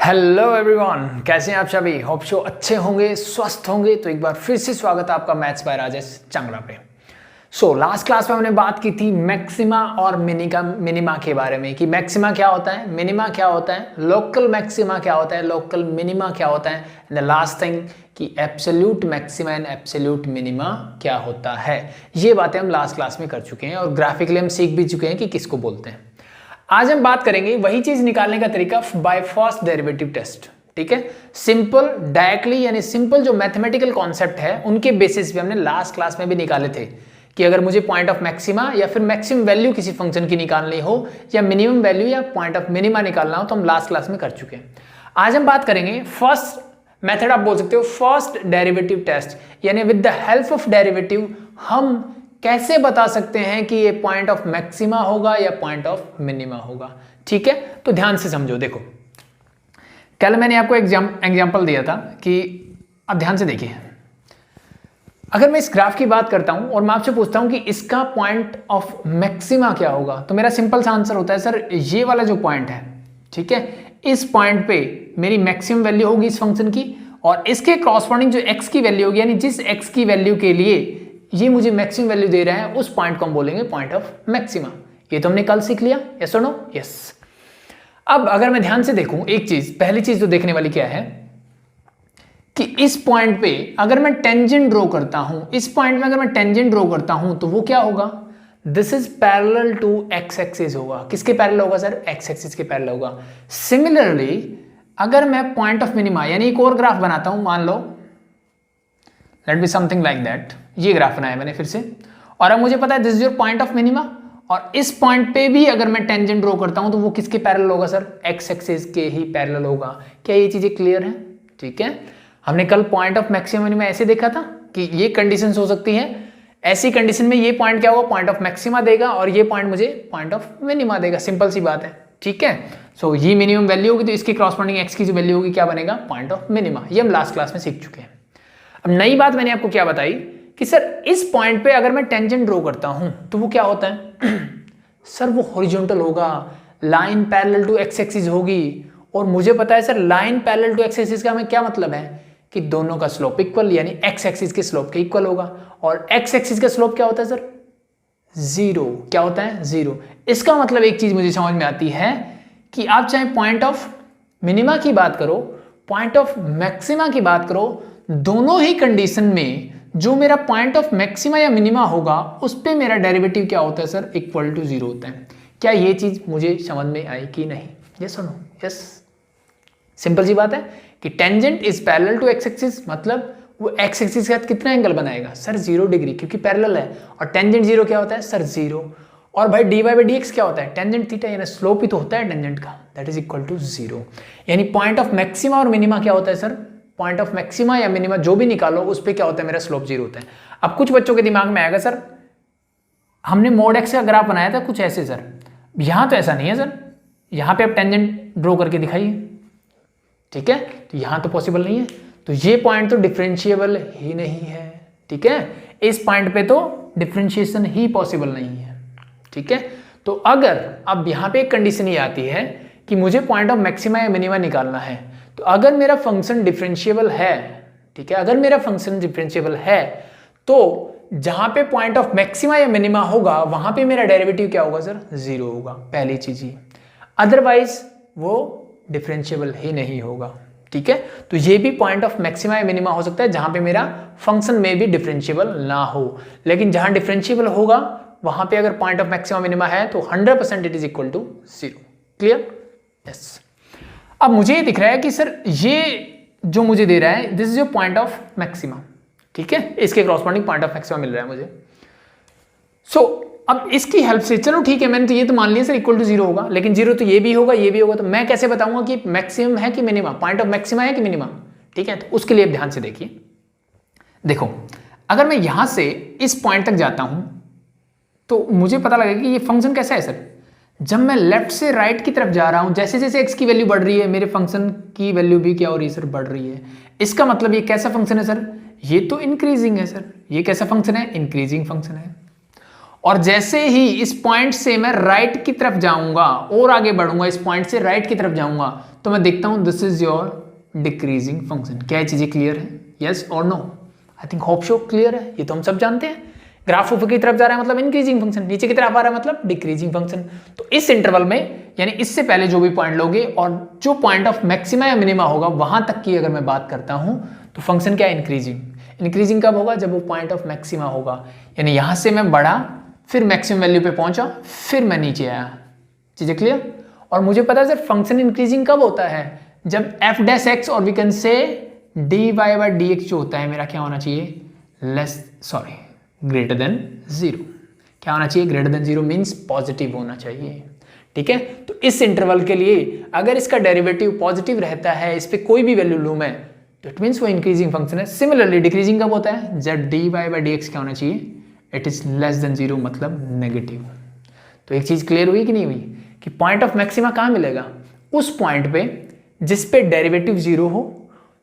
Hello everyone, कैसे हैं आप सभी। होप शो अच्छे होंगे, स्वस्थ होंगे। तो एक बार फिर से स्वागत है आपका मैथ्स बाय राजेश चांगला पे। लास्ट क्लास में हमने बात की थी मैक्सिमा और मिनिमा के बारे में कि मैक्सिमा क्या होता है, मिनिमा क्या होता है, लोकल मैक्सिमा क्या होता है, लोकल मिनिमा क्या होता है, एंड द लास्ट थिंग कि absolute maxima and absolute minima क्या होता है। ये बातें हम लास्ट क्लास में कर चुके हैं और ग्राफिकली हम सीख भी चुके हैं कि किसको बोलते हैं। आज हम बात करेंगे वही चीज निकालने का तरीका बाय फर्स्ट डेरिवेटिव टेस्ट। ठीक है, सिंपल डायरेक्टली यानी सिंपल जो मैथमेटिकल कॉन्सेप्ट है उनके बेसिस पे हमने लास्ट क्लास में भी निकाले थे कि अगर मुझे पॉइंट ऑफ मैक्सिमा या फिर मैक्सिमम वैल्यू किसी फंक्शन की निकालनी हो या मिनिमम वैल्यू या पॉइंट ऑफ मिनिमा निकालना हो तो हम लास्ट क्लास में कर चुके हैं। आज हम बात करेंगे फर्स्ट मेथड, आप बोल सकते हो फर्स्ट डेरिवेटिव टेस्ट, यानी with the help of derivative हम कैसे बता सकते हैं कि ये पॉइंट ऑफ मैक्सिमा होगा या पॉइंट ऑफ मिनिमा होगा। ठीक है, तो ध्यान से समझो। देखो, कल मैंने आपको एग्जांपल दिया था कि अब ध्यान से देखिए, अगर मैं इस ग्राफ की बात करता हूं और मैं आपसे पूछता हूं कि इसका पॉइंट ऑफ मैक्सिमा क्या होगा, तो मेरा सिंपल सा आंसर होता है सर ये वाला जो पॉइंट है, ठीक है, इस पॉइंट पे मेरी मैक्सिमम वैल्यू होगी इस फंक्शन की और इसके क्रॉसपोंडिंग जो एक्स की वैल्यू होगी, यानी जिस एक्स की वैल्यू के लिए ये मुझे मैक्सिमम वैल्यू दे रहा है उस पॉइंट को हम बोलेंगे पॉइंट ऑफ मैक्सिमा। ये तो हमने कल सीख लिया, यस और नो? यस। अब अगर मैं ध्यान से देखूं एक चीज, पहली चीज तो देखने वाली क्या है कि इस पॉइंट पे अगर मैं टेंजेंट ड्रॉ करता हूं, इस पॉइंट में अगर मैं टेंजेंट ड्रॉ करता हूं तो वो क्या होगा, this is parallel to x axis होगा। किसके पैरेलल होगा सर? एक्स एक्सिस के पैरेलल होगा। सिमिलरली अगर मैं पॉइंट ऑफ मिनिमा यानी एक और ग्राफ बनाता हूं, मान लो let be something like that, ये ग्राफ बनाया मैंने फिर से, और अब मुझे पता है this is your point of minima और इस पॉइंट पे भी अगर मैं टेंजेंट ड्रॉ करता हूं तो वो किसके पैरेलल होगा सर? एक्स एक्सिस के ही पैरेलल होगा। क्या ये चीजें क्लियर हैं? ठीक है, हमने कल पॉइंट ऑफ मैक्सिमम मिनिमा ऐसे देखा था कि ये कंडीशंस हो सकती हैं, ऐसी कंडीशन में ये पॉइंट क्या होगा, पॉइंट ऑफ मैक्सिमा देगा और ये पॉइंट मुझे पॉइंट ऑफ मिनिमा देगा। सिंपल सी बात है। ठीक है, सो ये मिनिमम वैल्यू होगी तो इसकी क्रॉसपोंडिंग एक्स की जो वैल्यू होगी क्या बनेगा, पॉइंट ऑफ मिनिमा। ये हम लास्ट क्लास में सीख चुके हैं। अब नई बात मैंने आपको क्या बताई कि सर इस पॉइंट पे अगर मैं टेंजेंट ड्रॉ करता हूं तो वो क्या होता है सर वो हॉरिजॉन्टल होगा, line parallel to x axis होगी और मुझे पता है sir line parallel to x axis का हमें क्या मतलब है कि दोनों का स्लोप इक्वल, यानी एक्स एक्सिस के स्लोप के इक्वल होगा और एक्स एक्सिस का स्लोप क्या होता है सर? जीरो। क्या होता है? जीरो। इसका मतलब एक चीज मुझे समझ में आती है कि आप चाहे पॉइंट ऑफ मिनिमा की बात करो, पॉइंट ऑफ मैक्सिमा की बात करो, दोनों ही कंडीशन में जो मेरा पॉइंट ऑफ मैक्सिमा या मिनिमा होगा उस पे मेरा डेरिवेटिव क्या होता है सर? इक्वल टू जीरो होता है। क्या ये चीज मुझे समझ में आई कि नहीं? यस और नो? यस। सिंपल सी बात है कि tangent is parallel to x axis, मतलब वो एक्स एक्सिस के साथ कितना एंगल बनाएगा सर? 0 डिग्री, क्योंकि पैरेलल है। और टेंजेंट जीरो क्या होता है सर? जीरो। और भाई dy बाई डी एक्स क्या होता है? टेंजेंट थीटा, यानी स्लोप ही तो होता है टेंजेंट का, that is equal to zero. यानी पॉइंट ऑफ मैक्सिमा और मिनिमा क्या होता है सर? पॉइंट ऑफ मैक्सिमा या मिनिमा जो भी निकालो उस पे क्या होता है? मेरा स्लोप जीरो होता है। अब कुछ बच्चों के दिमाग में आएगा सर हमने मोड एक्स का ग्राफ बनाया था कुछ ऐसे सर, यहां तो ऐसा नहीं है सर, यहां पे आप टेंजेंट ड्रॉ करके दिखाइए। ठीक है, तो यहां तो पॉसिबल नहीं है, तो ये पॉइंट तो डिफरेंशिएबल ही नहीं है। ठीक है, इस पॉइंट पे तो डिफरेंशिएशन ही पॉसिबल नहीं है। ठीक है, तो अगर अब यहां पे एक कंडीशन ये आती है कि मुझे पॉइंट ऑफ मैक्सिमा या मिनिमा निकालना है, तो अगर मेरा फंक्शन डिफरेंशिएबल है, ठीक है, अगर मेरा फंक्शन डिफरेंशिएबल है तो जहां पे पॉइंट ऑफ मैक्सिमा या मिनिमा होगा वहां पे मेरा डेरिवेटिव क्या होगा सर? जीरो होगा, पहली चीज ही। अदरवाइज वो डिफरेंशिएबल ही नहीं होगा। ठीक है, तो ये भी पॉइंट ऑफ मैक्सिमा या मिनिमा हो सकता है जहां पे मेरा फंक्शन में भी डिफरेंशिएबल ना हो, लेकिन जहां डिफरेंशिएबल होगा वहां पे अगर पॉइंट ऑफ मैक्सिमा मिनिमा है तो 100% it is equal to zero. Clear? Yes. अब मुझे ये दिख रहा है कि सर ये जो मुझे दे रहा है this is your point of maxima. ठीक है, इसके क्रॉसपोंडिंग पॉइंट ऑफ मैक्सिमा मिल रहा है मुझे। अब इसकी हेल्प से, चलो ठीक है, मैंने तो ये तो मान लिया सर इक्वल टू जीरो होगा, लेकिन जीरो तो ये भी होगा ये भी होगा, तो मैं कैसे बताऊंगा कि मैक्सिमम है कि मिनिमा, पॉइंट ऑफ मैक्सिमा है कि मिनिमा? ठीक है, तो उसके लिए ध्यान से देखिए। देखो, अगर मैं यहां से इस पॉइंट तक जाता हूं तो मुझे पता लगेगा कि ये फंक्शन कैसा है सर। जब मैं लेफ्ट से राइट की तरफ जा रहा हूं, जैसे जैसे एक्स की वैल्यू बढ़ रही है मेरे फंक्शन की वैल्यू भी क्या हो रही है सर? बढ़ रही है। इसका मतलब ये कैसा फंक्शन है सर? ये तो इंक्रीजिंग है सर। ये कैसा फंक्शन है? इंक्रीजिंग फंक्शन है। और जैसे ही इस पॉइंट से मैं राइट की तरफ जाऊंगा और आगे बढ़ूंगा, इस पॉइंट से राइट की तरफ जाऊंगा, तो मैं देखता हूं this is your decreasing function. क्या ये चीजें क्लियर है? यस और no? I think hope so clear है। ये तो हम सब जानते हैं, ग्राफ ऊपर की तरफ जा रहा है मतलब इंक्रीजिंग फंक्शन, नीचे की तरफ आ रहा है मतलब डिक्रीजिंग फंक्शन। तो इस इंटरवल में यानी इससे पहले जो भी पॉइंट लोगे और जो पॉइंट ऑफ मैक्सिमा या मिनिमा होगा वहां तक की अगर मैं बात करता हूं तो फंक्शन क्या है? इंक्रीजिंग। इंक्रीजिंग कब होगा? जब वो पॉइंट ऑफ मैक्सिमा होगा, यानी यहां से मैं बढ़ा, फिर मैक्सिमम वैल्यू पे पहुंचा, फिर मैं नीचे आया। चीजें क्लियर? और मुझे पता है सर फंक्शन इंक्रीजिंग कब होता है? जब एफ डैश एक्स और we can say d Y by D x जो होता है मेरा क्या होना चाहिए? Greater than zero. क्या होना चाहिए? Greater than zero means positive होना चाहिए। ठीक है, तो इस इंटरवल के लिए अगर इसका डेरिवेटिव पॉजिटिव रहता है, इस पे कोई भी वैल्यू लूं मैं, तो इट मीन्स वो इंक्रीजिंग फंक्शन है। सिमिलरली डिक्रीजिंग कब होता है? जब d Y by D x क्या होना चाहिए? It is less than zero, मतलब नेगेटिव। तो एक चीज क्लियर हुई कि नहीं हुई कि पॉइंट ऑफ मैक्सिमा कहां मिलेगा? उस पॉइंट पे जिस पे डेरिवेटिव जीरो हो,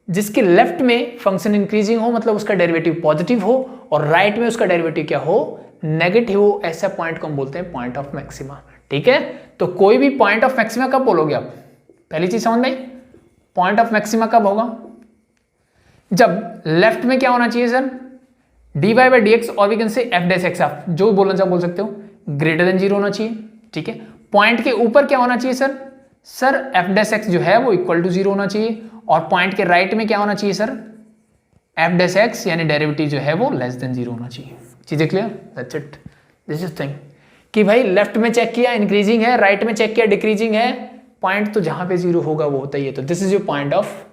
जिसके लेफ्ट में फंक्शन इंक्रीजिंग हो मतलब उसका डेरिवेटिव पॉजिटिव हो, और राइट में उसका डेरिवेटिव क्या हो? नेगेटिव हो। ऐसा पॉइंट को हम बोलते हैं पॉइंट ऑफ मैक्सिमा। ठीक है, तो कोई भी पॉइंट ऑफ मैक्सिमा कब बोलोगे आप? पहली चीज समझ में आई, पॉइंट ऑफ मैक्सिमा कब होगा? जब लेफ्ट में क्या होना चाहिए sir? D Y by D X और we can say F dash X, आप जो बोलना चाहो बोल सकते हो, ग्रेटर देन जीरो होना चाहिए। ठीक है, पॉइंट के ऊपर क्या होना चाहिए sir? Sir f dash x जो है वो इक्वल टू जीरो होना चाहिए, और पॉइंट के राइट में क्या होना चाहिए सर? एफ डैश एक्स यानी डेरिवेटिव जो है वो लेस देन जीरो होना चाहिए। चीजें clear? That's it, this is thing कि भाई लेफ्ट में चेक किया इंक्रीजिंग है, राइट में चेक किया डिक्रीजिंग है, पॉइंट तो जहां पे जीरो होगा वो होता ही है। तो this is your point of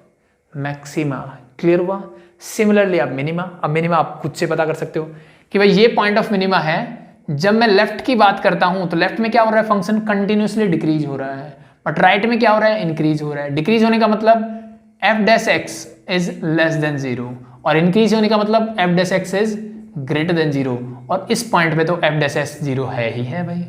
maxima. Clear हुआ? सिमिलरली आप मिनिमा, अब मिनिमा आप खुद से पता कर सकते हो कि भाई ये पॉइंट ऑफ मिनिमा है। जब मैं लेफ्ट की बात करता हूं तो लेफ्ट में क्या हो रहा है? फंक्शन कंटिन्यूसली डिक्रीज हो रहा है, बट राइट में क्या हो रहा है? इंक्रीज हो रहा है। डिक्रीज होने का मतलब F dash x is less than zero, और इंक्रीज होने का मतलब F dash x is greater than zero, और इस पॉइंट पे तो एफ डैश एक्स जीरो है ही है भाई।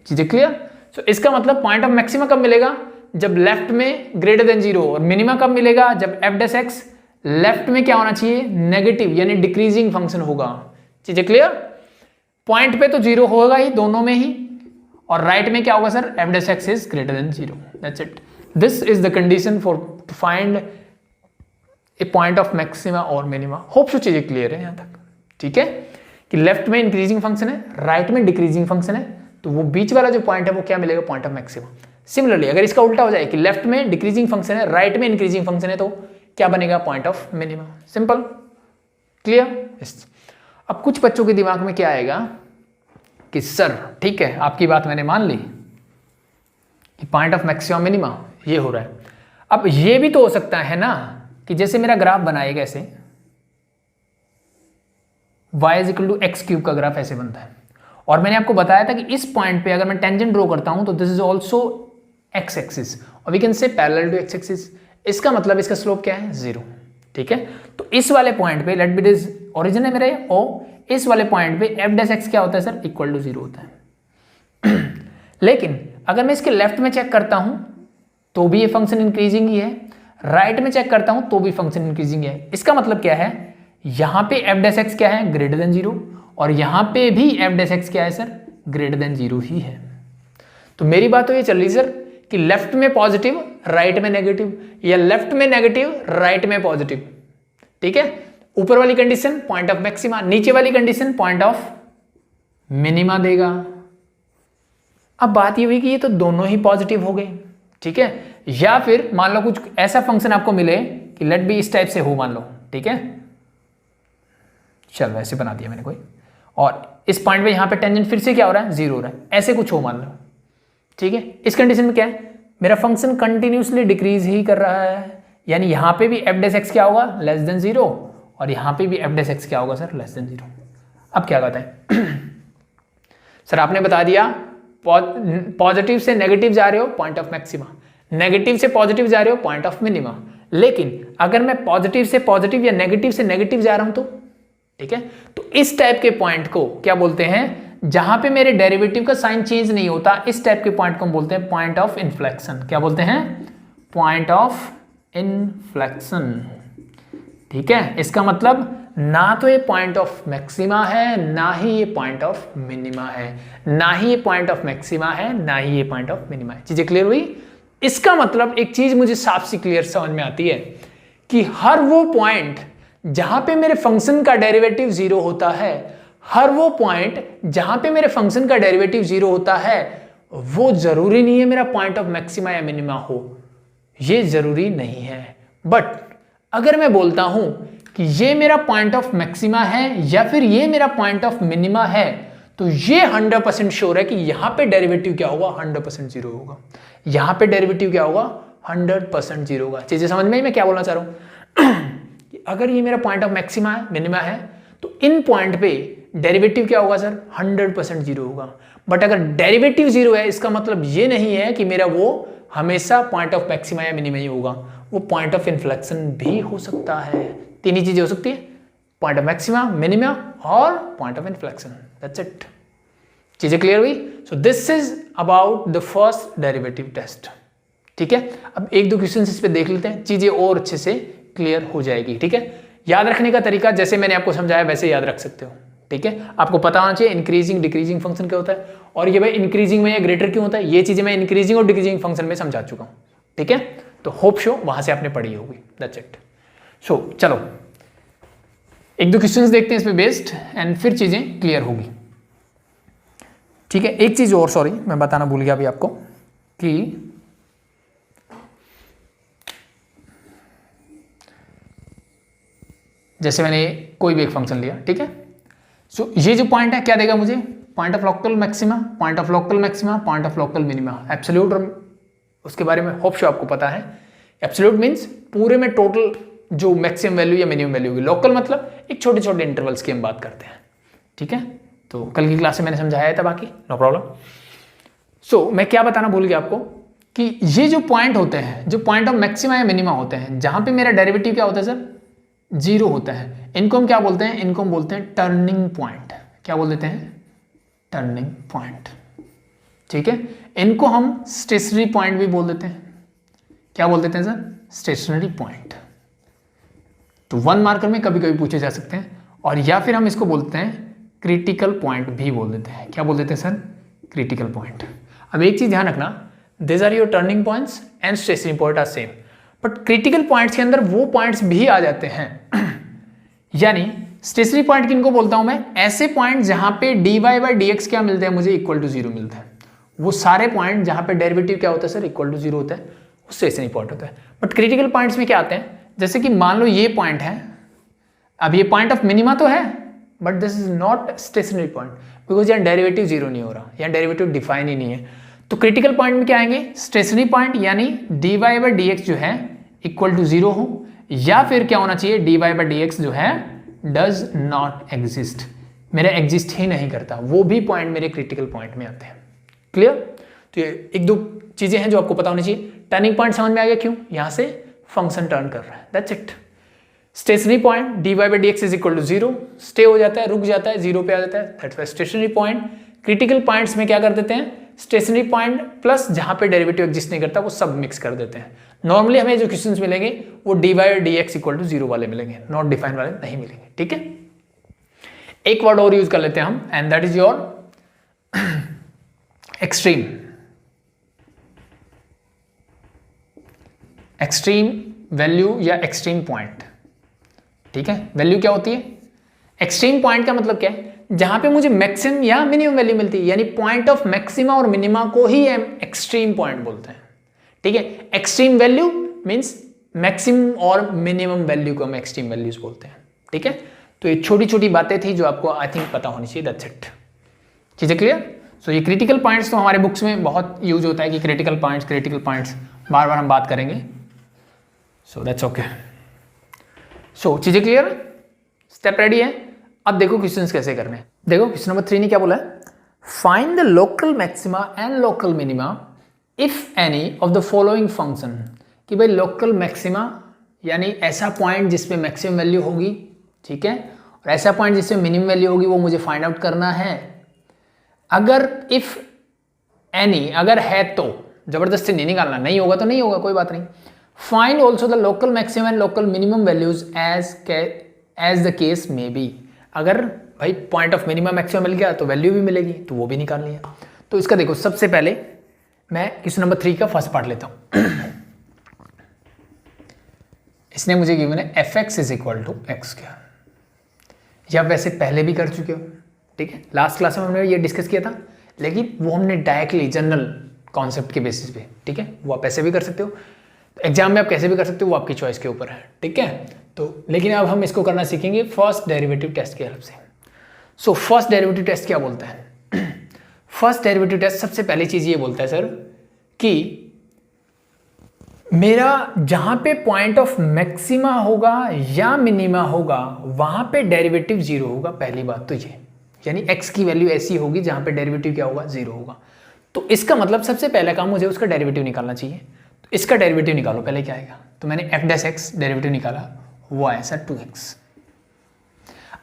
चीजें क्लियर? सो इसका मतलब पॉइंट ऑफ मैक्सिमा कब मिलेगा? जब लेफ्ट में ग्रेटर देन जीरो, और मिनिमा कब मिलेगा? जब एफ डैश एक्स लेफ्ट में क्या होना चाहिए? नेगेटिव यानी डिक्रीजिंग फंक्शन होगा। चीजें क्लियर? पॉइंट पे तो जीरो होगा ही दोनों में ही, और राइट में क्या होगा sir? F dash x is greater than zero. That's it, this is the condition for to find a point of maxima और मिनिमा। होप सो चीजें क्लियर है यहां तक। ठीक है, कि लेफ्ट में इंक्रीजिंग फंक्शन है, राइट में डिक्रीजिंग फंक्शन है, तो वो बीच वाला जो पॉइंट है वो क्या मिलेगा? Point of maxima. सिमिलरली अगर इसका उल्टा हो जाए कि लेफ्ट में डिक्रीजिंग फंक्शन है, राइट में इंक्रीजिंग फंक्शन है, तो क्या बनेगा? Point of minima. Simple, clear? Yes. अब कुछ बच्चों के दिमाग में क्या आएगा कि सर ठीक है आपकी बात मैंने मान ली कि पॉइंट ऑफ मैक्सिमा मिनिमा ये हो रहा है, अब ये भी तो हो सकता है ना कि जैसे मेरा ग्राफ बनाएगा ऐसे, y is equal to x cube का ग्राफ ऐसे बनता है, और मैंने आपको बताया था कि इस पॉइंट पे अगर मैं टेंजेंट ड्रॉ करता हूं तो this is also X axis, और we can say parallel to x axis. इसका मतलब इसका स्लोप क्या है? जीरो। ठीक है, तो इस वाले पॉइंट पे लेट बी दिस ओरिजिन है मेरे ओ, इस वाले पॉइंट पे एफ डैश एक्स क्या होता है सर? इक्वल टू जीरो होता है। लेकिन अगर मैं इसके लेफ्ट में चेक करता हूं तो भी ये फंक्शन इंक्रीजिंग ही है, राइट में चेक करता हूं तो भी फंक्शन इंक्रीजिंग है। इसका मतलब क्या है? यहां पे एफ डैश एक्स क्या है? ग्रेटर देन जीरो, और यहां पे भी एफ डैश एक्स क्या है सर? ग्रेटर देन जीरो ही है। तो मेरी बात तो ये चल रही सर कि लेफ्ट में पॉजिटिव राइट में नेगेटिव, या लेफ्ट में नेगेटिव राइट में पॉजिटिव। ठीक है, ऊपर वाली कंडीशन पॉइंट ऑफ मैक्सिमा, नीचे वाली कंडीशन पॉइंट ऑफ मिनिमा देगा। अब बात ये हुई कि ये तो दोनों ही पॉजिटिव हो गए। ठीक है, या फिर मान लो कुछ ऐसा फंक्शन आपको मिले कि लेट बी इस टाइप से हो, मान लो। ठीक है, चल वैसे बना दिया मैंने कोई, और इस पॉइंट पे यहां पे टेंजेंट फिर से क्या हो रहा है? जीरो हो रहा है, ऐसे कुछ हो मान लो। ठीक है, इस कंडीशन में क्या है? मेरा फंक्शन कंटिन्यूसली डिक्रीज ही कर रहा है, यानी यहां पे भी एफ डैश एक्स क्या होगा? लेस देन जीरो, और यहां पे भी एफ डैश एक्स क्या होगा सर? Less than zero. अब क्या कहता है? सर आपने बता दिया पॉजिटिव से नेगेटिव जा रहे हो, पॉइंट ऑफ मैक्सिमा, नेगेटिव से पॉजिटिव जा रहे हो, पॉइंट ऑफ मिनिमा। लेकिन अगर मैं पॉजिटिव से पॉजिटिव या नेगेटिव से नेगेटिव जा रहा हूं तो, ठीक है, तो इस टाइप के पॉइंट को क्या बोलते हैं? जहां पे मेरे डेरिवेटिव का साइन चेंज नहीं होता, इस टाइप के पॉइंट को हम बोलते हैं पॉइंट ऑफ इन्फ्लेक्शन। क्या बोलते हैं? Point of inflection. ठीक है, इसका मतलब ना तो ये पॉइंट ऑफ मैक्सिमा है ना ही ये पॉइंट ऑफ मिनिमा है, ना ही ये पॉइंट ऑफ मैक्सिमा है ना ही ये पॉइंट ऑफ मिनिमा है। चीजें क्लियर हुई? इसका मतलब एक चीज मुझे साफ सी क्लियर समझ में आती है कि हर वो पॉइंट जहां पे मेरे फंक्शन का डेरिवेटिव जीरो होता है, हर वो पॉइंट जहां पे मेरे फंक्शन का डेरिवेटिव जीरो होता है, वो जरूरी नहीं है मेरा पॉइंट ऑफ मैक्सिमा या मिनिमा हो, ये जरूरी नहीं है। बट अगर मैं बोलता हूं कि ये मेरा पॉइंट ऑफ मैक्सिमा है या फिर ये मेरा पॉइंट ऑफ मिनिमा है, तो ये 100% श्योर है कि यहां पे डेरिवेटिव क्या होगा, 100% जीरो होगा। यहां पे डेरिवेटिव क्या होगा, 100% जीरो होगा। चीजें समझ में आई मैं क्या बोलना चाह रहा हूं? अगर ये मेरा पॉइंट ऑफ मैक्सिमा है, मिनिमा है, तो इन पॉइंट पे डेरिवेटिव क्या होगा सर, 100% जीरो होगा। बट अगर डेरिवेटिव जीरो है, इसका मतलब ये नहीं है कि मेरा वो हमेशा पॉइंट ऑफ मैक्सिमा या मिनिमा ही होगा, वो पॉइंट ऑफ इन्फ्लेक्शन भी हो सकता है। तीन ही चीजें हो सकती है, पॉइंट ऑफ मैक्सिमा, मिनिमा और point of inflection. That's it. चीजें क्लियर हुई? So this is about the first derivative test. ठीक है, अब एक दो क्वेश्चन इस पे देख लेते हैं, चीजें और अच्छे से क्लियर हो जाएगी। ठीक है, याद रखने का तरीका जैसे मैंने आपको समझाया वैसे याद रख सकते हो। ठीक है, आपको पता होना चाहिए इंक्रीजिंग डिक्रीजिंग फंक्शन क्या होता है, और ये भाई इंक्रीजिंग में या ग्रेटर क्यों होता है, ये चीजें मैं इंक्रीजिंग और डिक्रीजिंग फंक्शन में समझा चुका हूं। ठीक है, तो होप शो वहां से आपने पढ़ी होगी। That's it. सो चलो एक दो क्वेश्चंस देखते हैं इस पे बेस्ड, एंड फिर चीजें क्लियर होगी। ठीक है, एक चीज और सॉरी मैं बताना भूल गया अभी आपको कि जैसे मैंने कोई भी एक फंक्शन लिया, ठीक है, सो ये जो पॉइंट है क्या देगा मुझे, point of local maxima, point of local maxima, point of local minima, absolute, उसके बारे में होप शो आपको पता है। एब्सोल्यूट मींस पूरे में टोटल जो मैक्सिमम वैल्यू या मिनिमम वैल्यू होगी, लोकल मतलब एक छोटे छोटे इंटरवल्स की हम बात करते हैं। ठीक है, तो कल की क्लास में मैंने समझाया था, बाकी नो प्रॉब्लम। सो मैं क्या बताना भूल गया आपको कि ये जो पॉइंट होते हैं, जो पॉइंट ऑफ मैक्सिमा या मिनिमा होते हैं, जहां पे मेरा डेरिवेटिव क्या होता है सर, जीरो होता है, इनको हम क्या बोलते हैं, इनको हम बोलते हैं टर्निंग पॉइंट। क्या बोल देते हैं, टर्निंग पॉइंट। ठीक है, इनको हम स्टेशनरी पॉइंट भी बोल देते हैं। क्या बोल देते हैं सर, स्टेशनरी पॉइंट। तो वन मार्कर में कभी कभी पूछे जा सकते हैं, और या फिर हम इसको बोलते हैं क्रिटिकल पॉइंट भी बोल देते हैं। क्या बोल देते हैं सर, क्रिटिकल पॉइंट। अब एक चीज ध्यान रखना, this are your turning points and stationary point are same, but critical points के अंदर वो पॉइंट्स भी आ जाते हैं। यानी स्टेशनरी पॉइंट किनको बोलता हूं मैं, ऐसे पॉइंट जहां पे dy बाई dx क्या मिलता है मुझे, इक्वल टू जीरो मिलता है। वो सारे पॉइंट जहां पे डेरिवेटिव क्या होता है सर, इक्वल टू जीरो होता है, वो स्टेशनरी पॉइंट होता है। बट क्रिटिकल पॉइंट्स में क्या आते हैं, जैसे कि मान लो ये पॉइंट है, अब ये पॉइंट ऑफ मिनिमा तो है, but this is not stationary point, because यहाँ डेरिवेटिव जीरो नहीं हो रहा, यहाँ डेरिवेटिव डिफाइन ही नहीं है। तो क्रिटिकल पॉइंट में क्या आएंगे, स्टेशनरी पॉइंट, यानी dy बाई dx जो है इक्वल टू जीरो हो, या फिर क्या होना चाहिए, dy बाई dx जो है डज नॉट एग्जिस्ट, मेरा एग्जिस्ट ही नहीं करता, वो भी पॉइंट मेरे क्रिटिकल पॉइंट में आते हैं। क्लियर? तो ये एक दो चीजें हैं जो आपको पता होनी चाहिए। टर्निंग पॉइंट समझ में आ गया, क्यों, यहां से फंक्शन टर्न कर रहा है, that's it. Stationary point dy by dx is equal to zero, stay हो जाता है, रुक जाता है, जीरो पे आ जाता है, that's why stationary point. Critical points में क्या कर देते हैं, स्टेशनरी पॉइंट प्लस जहां पे डेरिवेटिव एग्जिस्ट नहीं करता वो सब मिक्स कर देते हैं। नॉर्मली हमें जो क्वेश्चंस मिलेंगे वो dy by dx equal to zero वाले मिलेंगे, नॉट डिफाइन वाले नहीं मिलेंगे। ठीक है, एक वर्ड और यूज कर लेते हैं हम, and that is your extreme. Extreme value या एक्सट्रीम पॉइंट। ठीक है, वैल्यू क्या होती है, एक्सट्रीम पॉइंट का मतलब क्या है, जहां पे मुझे मैक्सिमम या मिनिमम वैल्यू मिलती है, यानी पॉइंट ऑफ मैक्सिमा और मिनिमा को ही हम एक्सट्रीम पॉइंट बोलते हैं। ठीक है, एक्सट्रीम वैल्यू मींस मैक्सिमम और मिनिमम वैल्यू को हम एक्सट्रीम वैल्यूज बोलते हैं। ठीक है, तो ये छोटी छोटी बातें थी जो आपको आई थिंक पता होनी चाहिए, दैट्स इट। चीजें क्लियर? सो ये क्रिटिकल पॉइंट्स तो हमारे बुक्स में बहुत यूज होता है कि क्रिटिकल पॉइंट्स बार बार हम बात करेंगे, सो दैट्स ओके। सो चीजें क्लियर, स्टेप रेडी है। अब देखो क्वेश्चंस कैसे करने हैं। देखो क्वेश्चन नंबर 3 ने क्या बोला है, find the local maxima and local minima if any of the following function. कि भाई लोकल मैक्सिमा यानी ऐसा पॉइंट जिसमें मैक्सिमम वैल्यू होगी, ठीक है, और ऐसा पॉइंट जिसमें मिनिमम वैल्यू होगी, वो मुझे फाइंड आउट करना है। अगर इफ एनी, अगर है तो, जबरदस्ती नहीं निकालना, नहीं होगा तो नहीं होगा, कोई बात नहीं। Find also the local maximum and local minimum values as the case may be. अगर भाई पॉइंट ऑफ मिनिमम मैक्सिमम मिल गया तो वैल्यू भी मिलेगी, तो वो भी निकाल लिया। तो इसका देखो, सबसे पहले मैं क्वेश्चन नंबर 3 का फर्स्ट पार्ट लेता हूँ। इसने मुझे गिवन है f x is equal to x square. या वैसे पहले भी कर चुके हो, ठीक है, लास्ट क्लास में हमने ये डिस्कस किया था, लेकिन वो हमने डायरेक्टली जनरल कॉन्सेप्ट के बेसिस पे, ठीक है, वो आप ऐसे भी कर सकते हो, एग्जाम में आप कैसे भी कर सकते हो, वो आपकी चॉइस के ऊपर है, ठीक है। तो लेकिन अब हम इसको करना सीखेंगे फर्स्ट डेरिवेटिव टेस्ट की हेल्प से। सो फर्स्ट डेरिवेटिव टेस्ट क्या बोलता है? फर्स्ट डेरिवेटिव टेस्ट सबसे पहली चीज ये बोलता है सर कि मेरा जहां पे पॉइंट ऑफ मैक्सिमा होगा या मिनिमा होगा वहां पे डेरिवेटिव जीरो होगा। पहली बात तो ये, यानी x की वैल्यू ऐसी होगी जहां पे डेरिवेटिव क्या होगा, जीरो होगा। तो इसका मतलब सबसे पहला काम मुझे उसका डेरिवेटिव निकालना चाहिए। तो इसका डेरिवेटिव निकालो, पहले क्या आएगा? तो मैंने एफ डैश एक्स डेरिवेटिव निकाला, वो आया सर 2x।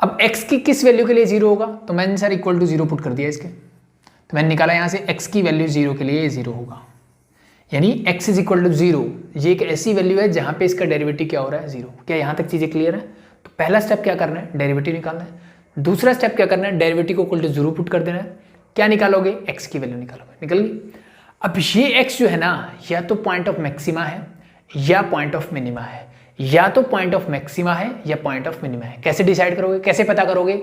अब x की किस वैल्यू के लिए जीरो होगा? तो मैंने sir equal to zero put कर दिया इसके। तो मैंने निकाला यहाँ से x की वैल्यू जीरो के लिए ये जीरो होगा, यानी x is equal to zero. ये एक ऐसी वैल्यू है जहां पे इसका डेरिवेटिव क्या हो रहा है, जीरो। क्या यहाँ तक चीजें क्लियर है? तो पहला स्टेप क्या करना है, डेरिवेटिव निकालना है। दूसरा स्टेप क्या करना है, डेरिवेटिव को इक्वल टू जीरो पुट कर देना है। क्या निकालोगे? x की वैल्यू निकालोगे, निकल गई। अब ये x जो है ना, या तो पॉइंट ऑफ मैक्सिमा है या पॉइंट ऑफ मिनिमा है, या तो पॉइंट ऑफ मैक्सिमा है या पॉइंट ऑफ मिनिमा है। कैसे डिसाइड करोगे, कैसे पता करोगे?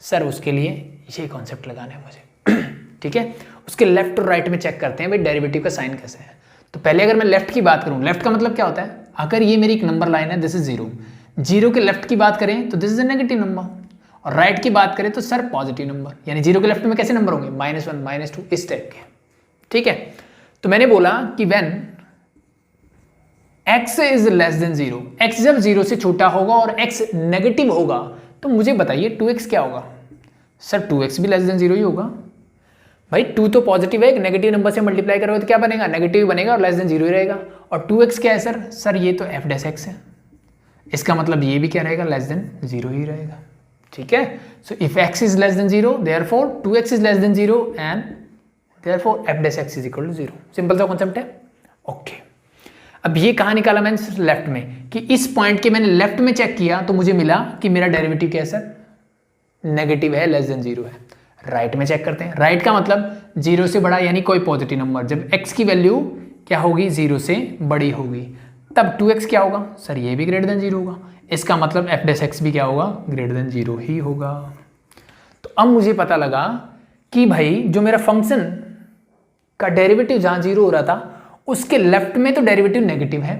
सर उसके लिए ये कॉन्सेप्ट लगाना है मुझे, ठीक है। उसके लेफ्ट और राइट में चेक करते हैं भाई डेरिवेटिव का साइन कैसे है। तो पहले अगर मैं लेफ्ट की बात करूं, लेफ्ट का मतलब क्या होता है? अगर ये मेरी एक नंबर लाइन है, दिस इज जीरो, जीरो के लेफ्ट की बात करें तो this is a negative number, और राइट की बात करें तो सर पॉजिटिव नंबर। यानी जीरो के लेफ्ट में कैसे नंबर होंगे? -1, -2, इस टाइप के, ठीक है। तो मैंने बोला कि when x is less than zero, x जब जीरो से छोटा होगा और x नेगेटिव होगा, तो मुझे बताइए 2x क्या होगा? सर 2x भी लेस देन जीरो ही होगा। भाई 2 तो पॉजिटिव है, एक नेगेटिव नंबर से मल्टीप्लाई करोगे तो क्या बनेगा? नेगेटिव बनेगा और लेस देन जीरो ही रहेगा। और 2x क्या है सर? सर ये तो f डैश x है, इसका मतलब ये भी क्या रहेगा? लेस देन जीरो ही रहेगा, ठीक है। So if x is less than zero, therefore 2x is less than zero and therefore f dash x is equal to zero. Simple सा कॉन्सेप्ट है, ओके। अब ये कहाँ निकाला मैंने? लेफ्ट में, कि इस पॉइंट के मैंने लेफ्ट में चेक किया तो मुझे मिला कि मेरा डेरिवेटिव क्या है सर? नेगेटिव है, लेस देन जीरो है। राइट में चेक करते हैं, राइट का मतलब जीरो से बड़ा, यानी कोई पॉजिटिव नंबर। जब x की वैल्यू क्या होगी? जीरो से बड़ी होगी, तब 2x क्या होगा? सर ये भी ग्रेटर देन जीरो होगा। इसका मतलब f डैश x भी क्या होगा? ग्रेटर देन जीरो ही होगा। तो अब मुझे पता लगा कि भाई जो मेरा फंक्शन का डेरिवेटिव जहां जीरो हो रहा था, उसके लेफ्ट में तो डेरिवेटिव नेगेटिव है,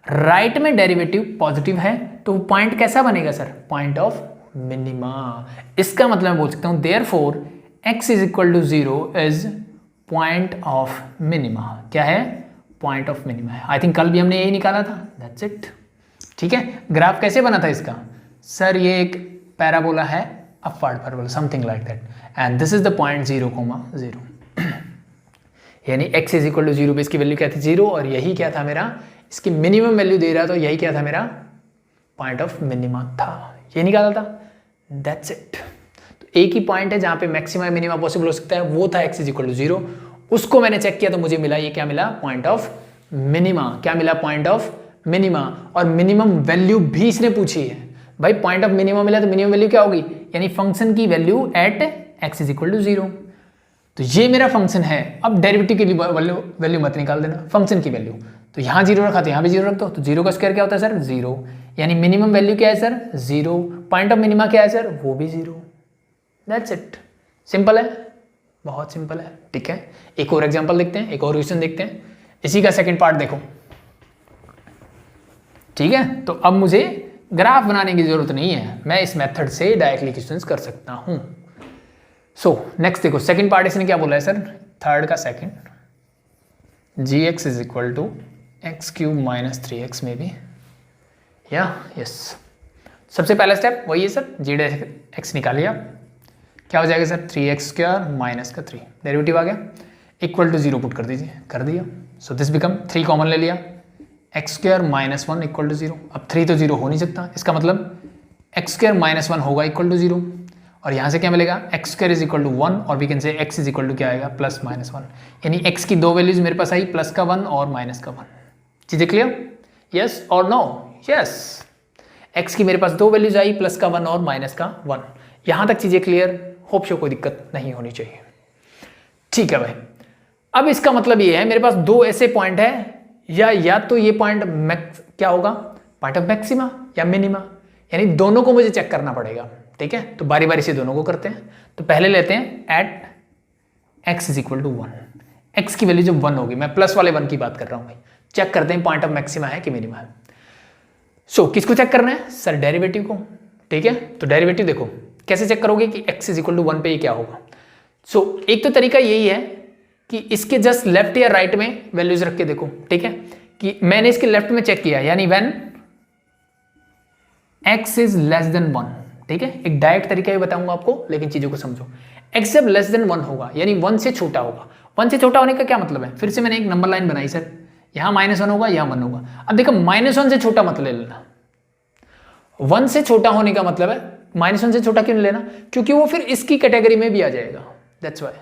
राइट में डेरिवेटिव पॉजिटिव है, तो पॉइंट कैसा बनेगा सर? Point of minima. इसका मतलब मैं बोल सकता हूं therefore x is equal to zero is point of minima. क्या है? पॉइंट ऑफ मिनिमा है। आई थिंक कल भी हमने यही निकाला था, दैट्स इट, ठीक है। ग्राफ कैसे बना था इसका? सर ये एक पैराबोला है, upward parabola, something like that, and this is the point 0,0, यानी x is equal to zero पे इसकी वैल्यू क्या थी? जीरो, और यही क्या था मेरा? इसकी मिनिमम वैल्यू दे रहा, तो यही क्या था मेरा? पॉइंट ऑफ मिनिमा था, ये निकाला था, दैट्स इट। तो एक ही पॉइंट है जहां पे मैक्सिमम मिनिमा पॉसिबल हो सकता है, वो था x is equal to zero. उसको मैंने चेक किया तो मुझे मिला, ये क्या मिला? Point of minima. क्या मिला? Point of minima. और मिनिमम वैल्यू भी इसने पूछी है। भाई पॉइंट ऑफ मिनिमा मिला तो मिनिमम वैल्यू क्या होगी? यानी फंक्शन की value at x is equal to zero. तो ये मेरा फंक्शन है। अब डेरिवेटिव की वैल्यू मत निकाल देना, फंक्शन की वैल्यू। तो यहाँ जीरो रखा तो यहाँ भी जीरो रख दो, तो जीरो का स्क्वायर क्या होता है सर? जीरो। यानी मिनिमम वैल्यू क्या है sir? Zero. Point of minima क्या है सर? वो भी जीरो। That's it. सिंपल है, बहुत सिंपल है, ठीक है। एक और एग्जांपल देखते हैं, एक और क्वेश्चन देखते हैं। इसी का सेकंड पार्ट देखो, ठीक है। तो अब मुझे ग्राफ बनाने की जरूरत नहीं है, मैं इस मेथड से डायरेक्टली क्वेश्चंस कर सकता हूं। सो नेक्स्ट देखो, सेकंड पार्ट इसने क्या बोला है सर? थर्ड का second, gx is equal to x cube minus 3x में भी, या यस। सबसे पहला स्टेप वही है सर, जी डैश एक्स निकालिए आप, क्या हो जाएगा सर? 3x स्क्वायर माइनस का 3, डेरिवेटिव आ गया, इक्वल टू जीरो पुट कर दीजिए, कर दिया। सो दिस बिकम 3 कॉमन ले लिया, x square minus 1 equal to zero. अब 3 तो जीरो हो नहीं सकता, इसका मतलब एक्स स्क्वायर माइनस 1 होगा इक्वल टू जीरो, और यहाँ से क्या मिलेगा? X square is equal to 1, और we can say x is equal to क्या आएगा? Plus minus 1। यानी एक्स की दो वैल्यूज मेरे पास आई, प्लस का 1 और माइनस का 1। चीजें क्लियर? यस और नो? यस। एक्स की मेरे पास दो वैल्यूज आई, प्लस का 1 और माइनस का 1। यहां तक चीजें क्लियर, होप सो कोई दिक्कत नहीं होनी चाहिए। ठीक है भाई, अब इसका मतलब ये है मेरे पास दो ऐसे पॉइंट है, या तो ये पॉइंट क्या होगा, पॉइंट ऑफ मैक्सिमा या मिनिमा, यानी दोनों को मुझे चेक करना पड़ेगा। ठीक है, तो बारी बारी से दोनों को करते हैं। तो पहले लेते हैं at x is equal to 1, x की वैल्यू जब 1 होगी, मैं प्लस वाले 1 की बात कर रहा हूं भाई, चेक करते हैं पॉइंट ऑफ मैक्सिमा है कि मिनिमा है। सो किसको चेक करना है सर, डेरिवेटिव को। ठीक है, तो डेरिवेटिव देखो कैसे चेक करोगे कि x इज इक्वल टू 1 पे ये क्या होगा। सो एक तो तरीका यही है कि इसके जस्ट लेफ्ट या राइट में वैल्यूज रख के देखो। ठीक है, कि मैंने इसके लेफ्ट में चेक किया, यानी when x is less then 1। ठीक है, एक डायरेक्ट तरीका ही बताऊंगा आपको, लेकिन चीजों को समझो। x जब लेस देन 1 होगा, यानी 1 से छोटा होगा। 1 से छोटा होने का क्या मतलब है, फिर से मैंने एक नंबर लाइन बनाई सर, यहां -1 होगा, यहां 1 होगा। अब देखो -1 से छोटा मत ले लेना, 1 से छोटा होने का मतलब है -1 से छोटा क्यों लेना, क्योंकि वो फिर इसकी कैटेगरी में भी आ जाएगा, दैट्स वाई।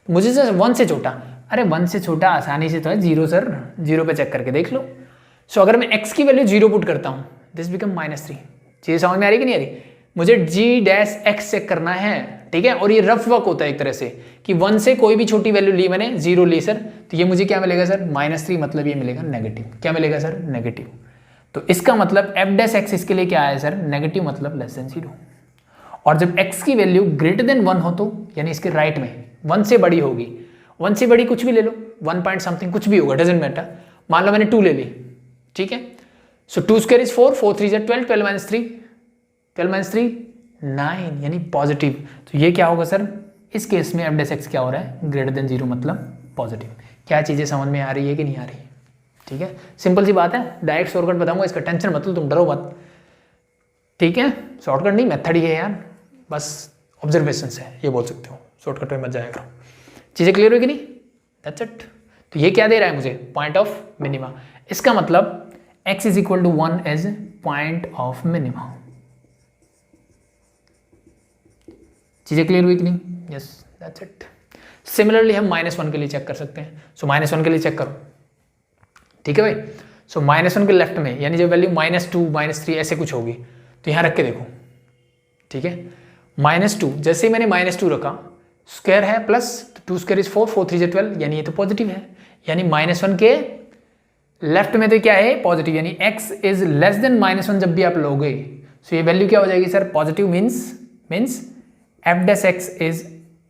मुझे सर 1 से छोटा, अरे 1 से छोटा आसानी से तो है 0 सर, 0 पे चेक करके देख लो। सो अगर मैं x की वैल्यू 0 पुट करता हूं, दिस बिकम -3। चीजें समझ में आ रही कि नहीं आ रही, मुझे g-x चेक करना है। ठीक है, और ये रफ वर्क होता है एक तरह से कि 1 से कोई भी छोटी वैल्यू ली मैंने, 0 ली सर, तो ये मुझे क्या मिलेगा सर, -3, मतलब ये मिलेगा नेगेटिव। क्या मिलेगा सर, नेगेटिव। तो इसका मतलब f' इसके लिए क्या है सर, नेगेटिव, मतलब लेस देन 0। और जब x की वैल्यू ग्रेटर देन 1 हो तो, यानी इसके राइट में 1 से बड़ी होगी, 1 से बड़ी कुछ भी ले लो, 1 पॉइंट समथिंग कुछ भी होगा, डजेंट मैटर। मान लो मैंने 2 ले ली। ठीक है, सो 2 स्क्वायर इज 4, 4 3 12, 12 - 3, 12 - 3 9, यानी पॉजिटिव। तो ये क्या होगा सर, इस केस में f' क्या हो रहा है, ग्रेटर देन 0, मतलब पॉजिटिव। क्या चीजें समझ में आ रही है कि नहीं आ रही है। ठीक है, सिंपल सी बात है, डायरेक्ट शॉर्टकट बताऊंगा, इसका टेंशन मतलब तुम डरो मत। ठीक है, शॉर्टकट नहीं मेथड ही है यार, बस ऑब्जर्वेशन है, ये बोल सकते हो, शॉर्टकट में मत जाया करो। चीजें क्लियर हुई कि नहीं, दैट्स इट। तो ये क्या दे रहा है मुझे, पॉइंट ऑफ मिनिमा। इसका मतलब x is equal to 1 as point of minima. चीजें क्लियर हुई कि नहीं, यस, दैट्स इट। सिमिलरली हम -1 के लिए चेक कर सकते हैं। सो -1 के लिए चेक करो। ठीक है भाई, सो -1 के लेफ्ट में, यानी जब वैल्यू -2 -3 ऐसे कुछ होगी, तो यहां रख के देखो। ठीक है, -2, जैसे ही मैंने -2 रखा, स्क्वायर है प्लस, 2 स्क्वायर इज 4, 4 3 12, यानी ये तो पॉजिटिव है। यानी -1 के लेफ्ट में तो क्या है, पॉजिटिव, यानी x इज लेस देन -1 जब भी आप लोगे, सो ये वैल्यू क्या हो जाएगी sir, positive, means f' is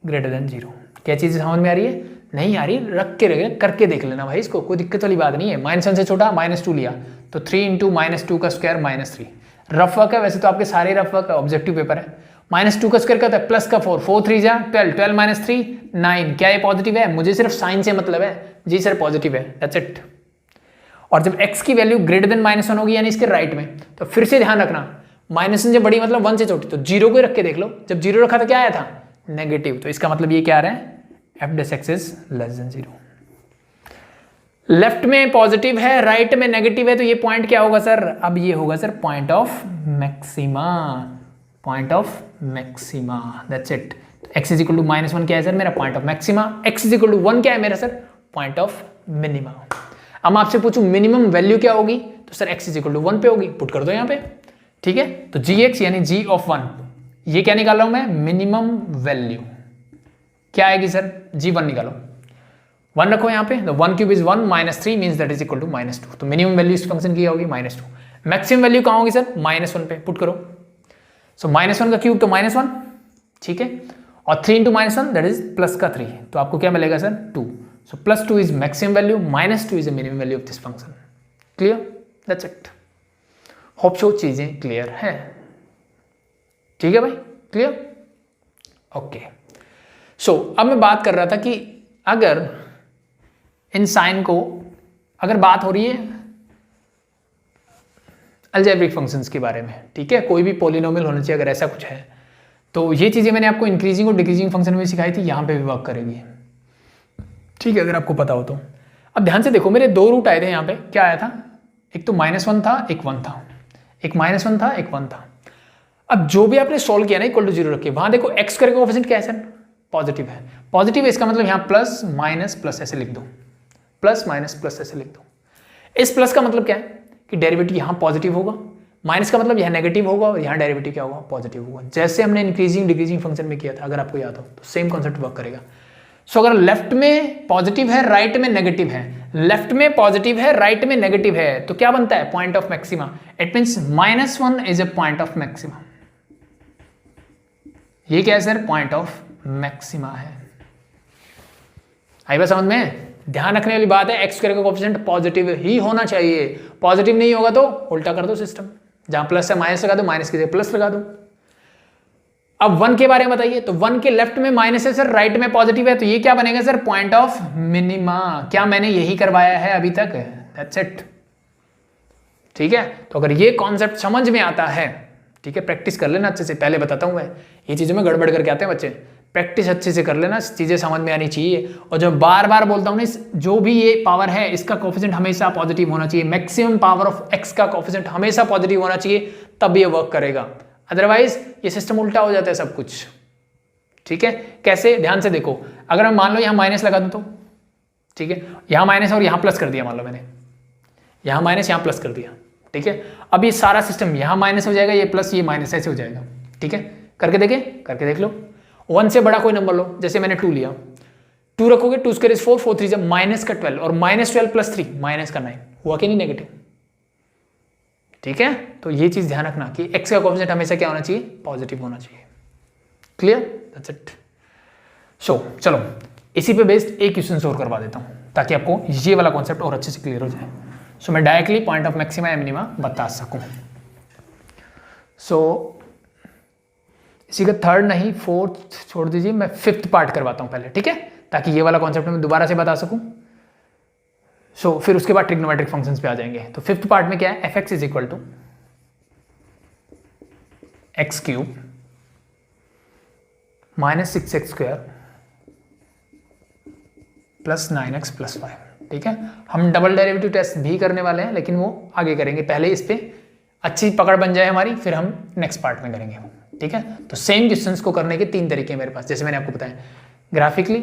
greater than 0। क्या चीज समझ में आ रही है, नहीं आ रही, रख के करके देख लेना भाई, इसको कोई दिक्कत वाली बात नहीं है। -1 से छोटा -2 लिया, तो 3 × -2 का स्क्वायर -3। रफ वर्क है, वैसे तो आपके सारे रफ वर्क ऑब्जेक्टिव पेपर है। -2 का स्क्वायर क्या होता है, प्लस का 4, 4 3 12, 12 - 3 9। क्या ये पॉजिटिव है, मुझे सिर्फ साइन से मतलब है, जी सर पॉजिटिव है, दैट्स इट। और जब x की वैल्यू ग्रेटर देन -1 होगी, यानी इसके राइट में, तो फिर से ध्यान रखना, -1 से बड़ी मतलब 1 से छोटी, तो 0 को रख के देख लो। जब 0 रखा तो क्या आया था, नेगेटिव। तो इसका मतलब ये क्या आ रहा है, f' is less than 0। Left में पॉजिटिव है, राइट में नेगेटिव है, तो ये पॉइंट क्या होगा सर, अब ये होगा sir point of maxima, point of maxima, that's it. x is equal to -1 क्या है सर, मेरा point of maxima. x is equal to 1 क्या है मेरा सर, पॉइंट ऑफ मिनिमा। अब मैं आपसे पूछूं मिनिमम वैल्यू क्या होगी, तो sir x is equal to 1 पे होगी, पुट कर दो यहाँ पे। ठीक है, तो gx यानी g ऑफ 1, ये क्या निकाल रहा हूं मैं, मिनिमम वैल्यू क्या आएगी सर, g1 निकालो, 1 रखो यहाँ पे, तो 1 cube is 1, -3 means that is equal to -2। तो मिनिमम वैल्यू इस फंक्शन की होगी -2। मैक्सिमम वैल्यू कहाँ होगी सर, -1 पे, पुट करो। सो -1 का क्यूब तो -1, ठीक है, और 3 × -1 दैट इज प्लस का 3, तो आपको क्या मिलेगा sir, 2। So +2 is maximum value, -2 is the minimum value of this function. Clear, that's it. Hope so चीजें क्लियर है। ठीक है भाई, क्लियर, ओके। सो अब मैं बात कर रहा था कि अगर इन साइन को, अगर बात हो रही है अलजेब्रिक फंक्शंस के बारे में, ठीक है, कोई भी पॉलिनोमियल होना चाहिए, अगर ऐसा कुछ है, तो ये चीजें मैंने आपको इंक्रीजिंग और डिक्रीजिंग फंक्शन में सिखाई थी, यहां पे भी वर्क करेगी। ठीक है, अगर आपको पता हो तो। अब ध्यान से देखो, मेरे 2 रूट आए थे यहाँ पे, क्या आया था, एक तो -1 था, एक 1 था, एक -1 था, एक 1 था। अब जो भी आपने सोल्व किया ना इक्वल टू 0 रखे, वहां देखो x स्क्वायर का कोएफिशिएंट क्या है सर, पॉजिटिव है। पॉजिटिव है, इसका मतलब यहाँ प्लस माइनस प्लस ऐसे लिख दो, प्लस माइनस प्लस ऐसे लिख दो। इस प्लस का मतलब क्या है कि डेरिवेटिव यहाँ पॉजिटिव होगा, माइनस का मतलब यहाँ नेगेटिव होगा और यहाँ डेरिवेटिव क्या होगा, पॉजिटिव होगा, जैसे हमने इंक्रीजिंग डिक्रीजिंग फंक्शन में किया था, अगर आपको याद हो तो सेम कॉन्सेप्ट वर्क करेगा। सो अगर लेफ्ट में पॉजिटिव है राइट में नेगेटिव है, लेफ्ट में पॉजिटिव है राइट में नेगेटिव है, तो क्या बनता है, point of maxima. It means -1 is a point of maxima. ये क्या है सर, पॉइंट ऑफ मैक्सिमा है। आई बात समझ में? ध्यान रखने वाली बात है, एक्स स्क्वायर का कोएफिशिएंट पॉजिटिव ही होना चाहिए, पॉजिटिव नहीं होगा तो उल्टा कर दो सिस्टम, जहां प्लस है माइनस लगा दो, माइनस की जगह प्लस लगा दो। अब 1 के बारे में बताइए, तो 1 के लेफ्ट में माइनस है सर, राइट में पॉजिटिव है, तो ये क्या बनेगा सर, पॉइंट ऑफ मिनिमा। क्या मैंने यही करवाया है अभी तक, दैट्स इट। ठीक है, तो अगर ये कॉन्सेप्ट समझ में आता है, ठीक है, प्रैक्टिस कर लेना अच्छे से, पहले बताता हूं मैं, ये चीजों में गड़बड़ करके आते हैं बच्चे, प्रैक्टिस अच्छे से कर लेना, चीजें समझ में आनी चाहिए। और जो बार बार बोलता हूं ना, जो भी ये पावर है इसका कोएफिशिएंट हमेशा पॉजिटिव होना चाहिए, मैक्सिमम पावर ऑफ एक्स का कोएफिशिएंट हमेशा पॉजिटिव होना चाहिए, तब ये वर्क करेगा, अदरवाइज ये सिस्टम उल्टा हो जाता है सब कुछ। ठीक है, कैसे, ध्यान से देखो, अगर मैं मान लो यहाँ माइनस लगा दूं तो, ठीक है, यहाँ माइनस और यहाँ प्लस कर दिया, मान लो मैंने यहाँ माइनस यहाँ प्लस कर दिया, ठीक है, अब ये सारा सिस्टम यहाँ माइनस हो जाएगा, ये प्लस ये माइनस ऐसे हो जाएगा। ठीक है, करके देख लो। 1 से बड़ा कोई नंबर लो, जैसे मैंने 2 लिया, 2 रखोगे, 2 स्क्वायर इज 4, 4 3 जब माइनस का 12 और -12 + 3 माइनस का 9 हुआ कि नहीं, नेगेटिव। ठीक है, तो ये चीज ध्यान रखना कि एक्स का कोएफिशिएंट हमेशा क्या होना चाहिए, पॉजिटिव होना चाहिए। Clear, that's it. सो चलो इसी पे बेस्ड एक क्वेश्चन और करवा देता हूं, ताकि आपको ये वाला कॉन्सेप्ट और अच्छे से क्लियर हो जाए। सो मैं डायरेक्टली पॉइंट ऑफ मैक्सिमा या मिनिमा बता सकूं। सो इसी का 3rd नहीं 4th छोड़ दीजिए, मैं 5th पार्ट करवाता हूं पहले, ठीक है, ताकि ये वाला कॉन्सेप्ट मैं दोबारा से बता सकूं। सो फिर उसके बाद ट्रिग्नोमेट्रिक फंक्शंस पे आ जाएंगे। तो 5th पार्ट में क्या है, fx = x³ -6x² + 9x + 5। ठीक है, हम डबल डेरिवेटिव टेस्ट भी करने वाले हैं, लेकिन वो आगे करेंगे, पहले इस पे अच्छी पकड़ बन जाए हमारी, फिर हम नेक्स्ट पार्ट में करेंगे। ठीक है, तो सेम क्वेश्चंस को करने के 3 तरीके हैं मेरे पास, जैसे मैंने आपको बताया, ग्राफिकली,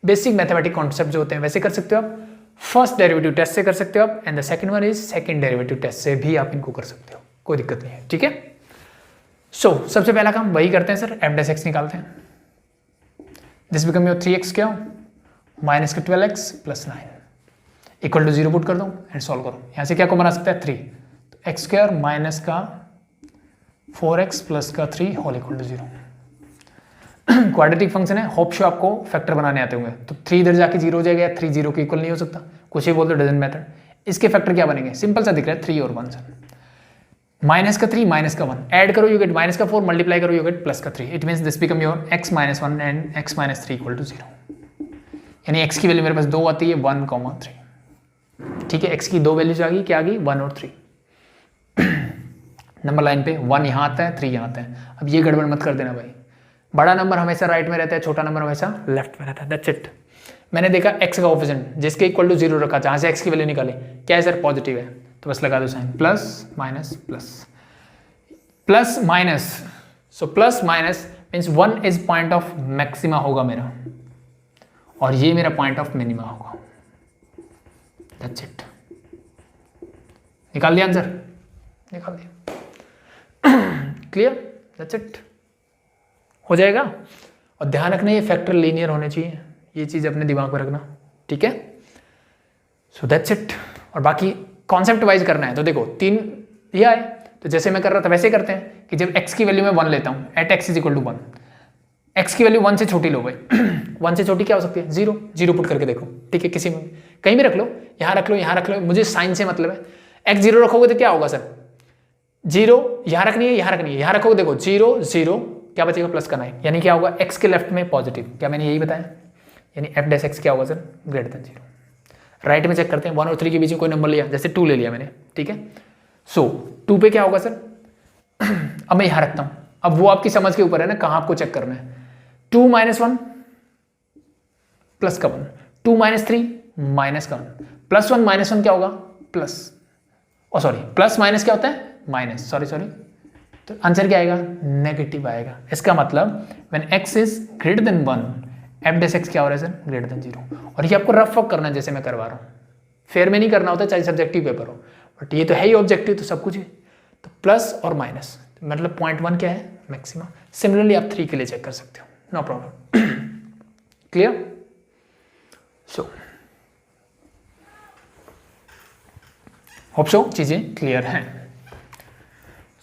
बेसिक मैथमेटिक कॉन्सेप्ट जो होते हैं वैसे कर सकते हो आप, फर्स्ट डेरिवेटिव टेस्ट से कर सकते हो आप, and the second one is second derivative test से भी आप इनको कर सकते हो, कोई दिक्कत नहीं है। ठीक है, सो सबसे पहला काम वही करते हैं सर, f' निकालते हैं। दिस बिकम योर 3x क्या माइनस का 12x + 9 = 0 पुट कर दो एंड सॉल्व करो। यहां से क्या को बना सकता है, 3, तो x² माइनस का 4x प्लस का 3 होल = 0। क्वाड्रेटिक फंक्शन है, होप शो आपको फैक्टर बनाने आते होंगे, तो 3 इधर जाके 0 हो जाएगा, 3 0 के इक्वल नहीं हो सकता, कुछ ही बोल दो, डजंट मैटर। इसके फैक्टर क्या बनेंगे, सिंपल सा दिख रहा है, 3 और 1 सर, माइनस का 3 माइनस का 1 ऐड करो यू गेट माइनस का 4, मल्टीप्लाई करो यू गेट प्लस का 3। It means this become your x - 1 and x - 3 = 0। यानी x की वैल्यू मेरे पास 2 आती है, 1, 3। ठीक है, x की 2 वैल्यूज आ गई, क्या आ गई, 1 और 3। नंबर लाइन पे 1 यहाँ आता है, 3 यहाँ आता है। अब ये गड़बड़ मत कर देना भाई, बड़ा नंबर हमेशा राइट में रहता है, छोटा नंबर हमेशा लेफ्ट में रहता है, दैट्स इट। मैंने देखा x का कोएफिशिएंट जिसके इक्वल टू 0 रखा, जहां से x की वैल्यू निकाले, क्या है सर, पॉजिटिव है, तो बस लगा दो sign, plus minus plus plus minus. So plus minus means 1 is point of maxima होगा मेरा, और ये मेरा पॉइंट ऑफ मिनिमा होगा, दैट्स इट। निकाल दिया आंसर, निकाल दिया, क्लियर, दैट्स इट, हो जाएगा। और ध्यान रखना ये फैक्टर लीनियर होने चाहिए, ये चीज अपने दिमाग में रखना, ठीक है। सो दैट्स इट, और बाकी कॉन्सेप्ट वाइज करना है। तो देखो 3 ये आए, तो जैसे मैं कर रहा था वैसे करते हैं कि जब x की वैल्यू मैं 1 लेता हूं, एट x = 1, x की वैल्यू 1 से छोटी लो भाई 1 से छोटी क्या हो सकती है, 0, 0 पुट करके देखो, ठीक है, किसी में कहीं भी रख लो, यहाँ रख लो, यहाँ रख लो, मुझे साइन से मतलब है। x 0 रखोगे तो क्या होगा सर, 0 यहाँ रखनी है, यहाँ रखनी है, यहाँ रखोगे देखो 0 0 क्या बचेगा, प्लस का 9, यानी क्या होगा, x के लेफ्ट में पॉजिटिव, क्या मैंने यही बताया, यानी f' क्या होगा सर, > 0। राइट में चेक करते हैं, 1 और 3 के बीच में कोई नंबर लिया, जैसे 2 ले लिया मैंने, ठीक है। सो 2 पे क्या होगा सर अब मैं यहां रखता हूं, अब वो आपकी समझ के ऊपर है ना, कहां आपको चेक करना है। 2 - 1 प्लस का 1, 2 - 3 माइनस का 1, प्लस 1 माइनस 1 क्या होगा, प्लस, ओ सॉरी प्लस माइनस क्या होता है, माइनस, सॉरी, तो आंसर क्या आएगा, नेगेटिव आएगा। इसका मतलब when x is greater then 1 f' क्या हो रहा है सर, > 0। और ये आपको रफ वर्क करना है, जैसे मैं करवा रहा हूं, फेयर में नहीं करना होता, चाहे सब्जेक्टिव पेपर हो, बट ये तो है ही ऑब्जेक्टिव, तो सब कुछ है। तो प्लस और माइनस, मतलब 0.1 क्या है, मैक्सिमा। सिमिलरली आप 3 के लिए चेक कर सकते हो, no problem. Clear? So hope so चीजें क्लियर हैं।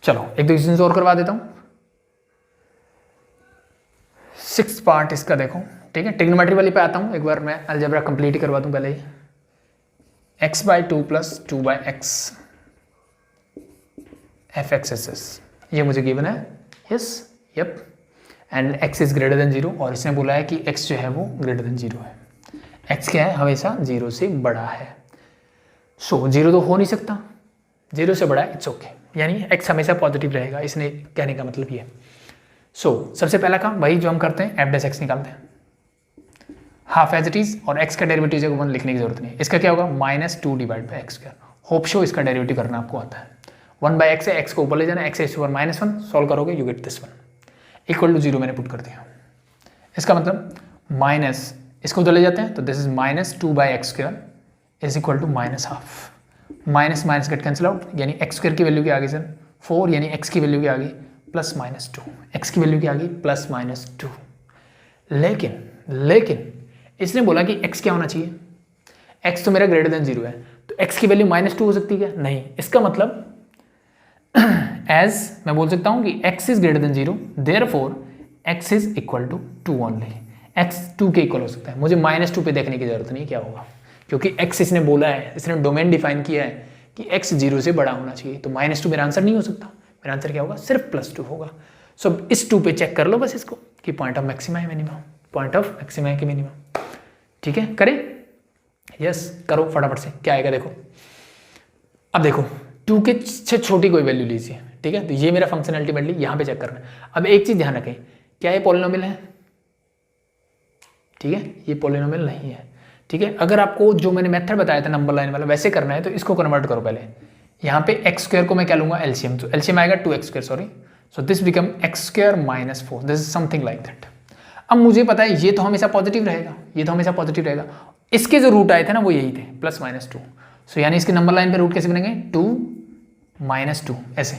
चलो एक दो क्वेश्चन और करवा देता हूं। 6th पार्ट इसका देखो, ठीक है। ट्रिग्नोमेट्री वाली पे आता हूं, एक बार मैं अलजेब्रा कंप्लीट ही करवा दूं पहले ही। x/2 + 2/x f(x)(s) ये मुझे गिवन है, yes, yup, and x is greater than 0, और इसने बोला है कि x जो है वो ग्रेटर देन 0 है। x क्या है, हमेशा 0 से बड़ा है। सो 0 तो हो नहीं सकता, 0 से बड़ा है, इट्स ओके, यानी x हमेशा पॉजिटिव रहेगा, इसने कहने का मतलब ये। सो सबसे पहला काम वही जो हम करते हैं, f(x) निकालते हैं, हाफ एज इट इज, और x का डेरिवेटिव जो 1 लिखने की जरूरत नहीं है। इसका क्या होगा, -2/x²। होप शो इसका डेरिवेटिव करना आपको आता है। 1/x है, x को ऊपर ले जाना, x (-1) सॉल्व करोगे, you get this one, equal to 0 मैंने पुट कर दिया। इसका मतलब माइनस, इसको उधर ले जाते हैं, तो this is -2/x² is equal to -½ minus minus get cancel out, यानी x² की वैल्यू क्या आ गई सर, 4, यानी x की वैल्यू क्या आ गई, +-2, x की वैल्यू क्या आ गई, +-2। लेकिन इसने बोला कि x क्या होना चाहिए, x तो मेरा ग्रेटर देन 0 है, तो x की वैल्यू -2 हो सकती है, नहीं। इसका मतलब एज मैं बोल सकता हूं कि x is greater than 0, therefore x is equal to 2 only. x 2 के इक्वल हो सकता है, मुझे -2 पे देखने की जरूरत नहीं क्या होगा, क्योंकि x इसने बोला है, इसने डोमेन डिफाइन किया है कि x 0 से बड़ा होना चाहिए, तो -2 मेरा आंसर नहीं हो सकता, मेरा आंसर क्या होगा, सिर्फ +2 होगा। सो इस 2 पे चेक कर लो बस इसको, कि पॉइंट ऑफ मैक्सिमा है मिनिमम, पॉइंट ऑफ मैक्सिमा है कि मिनिमम, ठीक है। करें, यस करो फटाफट से, क्या आएगा देखो। अब देखो 2 के से छोटी कोई वैल्यू लीजिए, ठीक है, तो ये मेरा फंक्शन अल्टीमेटली यहाँ पे चेक करना है। अब एक चीज ध्यान रखें, क्या ये पॉलिनोमियल है, ठीक है, ये पॉलिनोमियल नहीं है, ठीक है। अगर आपको जो मैंने मेथड बताया था नंबर लाइन वाला वैसे करना है, तो इसको कन्वर्ट करो पहले। यहाँ पे x² को मैं क्या लूंगा, एलसीएम, तो एलसीएम आएगा 2x², sorry, so this become x² - 4, this is something like that. अब मुझे पता है ये तो हमेशा पॉजिटिव रहेगा, ये तो हमेशा पॉजिटिव रहेगा, इसके जो रूट आए थे ना वो यही थे, +-2। सो यानी इसके नंबर लाइन पे रूट कैसे बनेंगे, 2 - 2 ऐसे,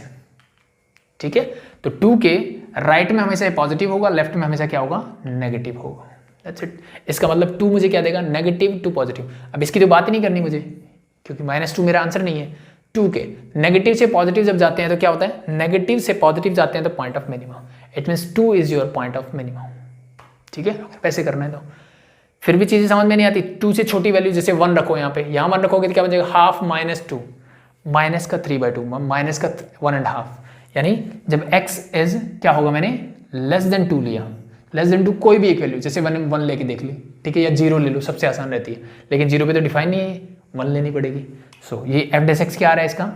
ठीक है। तो 2 के राइट में हमेशा पॉजिटिव होगा, लेफ्ट में हमेशा क्या होगा, नेगेटिव होगा, दैट्स इट। इसका मतलब 2 मुझे क्या देगा, नेगेटिव टू पॉजिटिव। अब इसकी तो बात ही नहीं करनी मुझे, क्योंकि -2 मेरा आंसर नहीं है। 2 के नेगेटिव से पॉजिटिव जब जाते हैं तो क्या होता है, नेगेटिव से पॉजिटिव जाते हैं तो point of minimum, it means 2 is your point of minimum, ठीक है। अगर पैसे करना है तो फिर भी चीजें समझ में नहीं आती, 2 से छोटी वैल्यू जैसे 1 रखो, यहाँ पे 1 रखोगे तो क्या बन जाएगा, ½ -2, माइनस का 3/2, माइनस का 1.5, यानी जब x इज क्या होगा, मैंने <2 लिया, <2 कोई भी एक वैल्यू, जैसे 1 लेके देख ली, ठीक है, या 0 ले लो, सबसे आसान रहती है, लेकिन 0 पे तो डिफाइन नहीं है, 1 लेनी पड़ेगी। सो ये f(x) क्या आ रहा है इसका,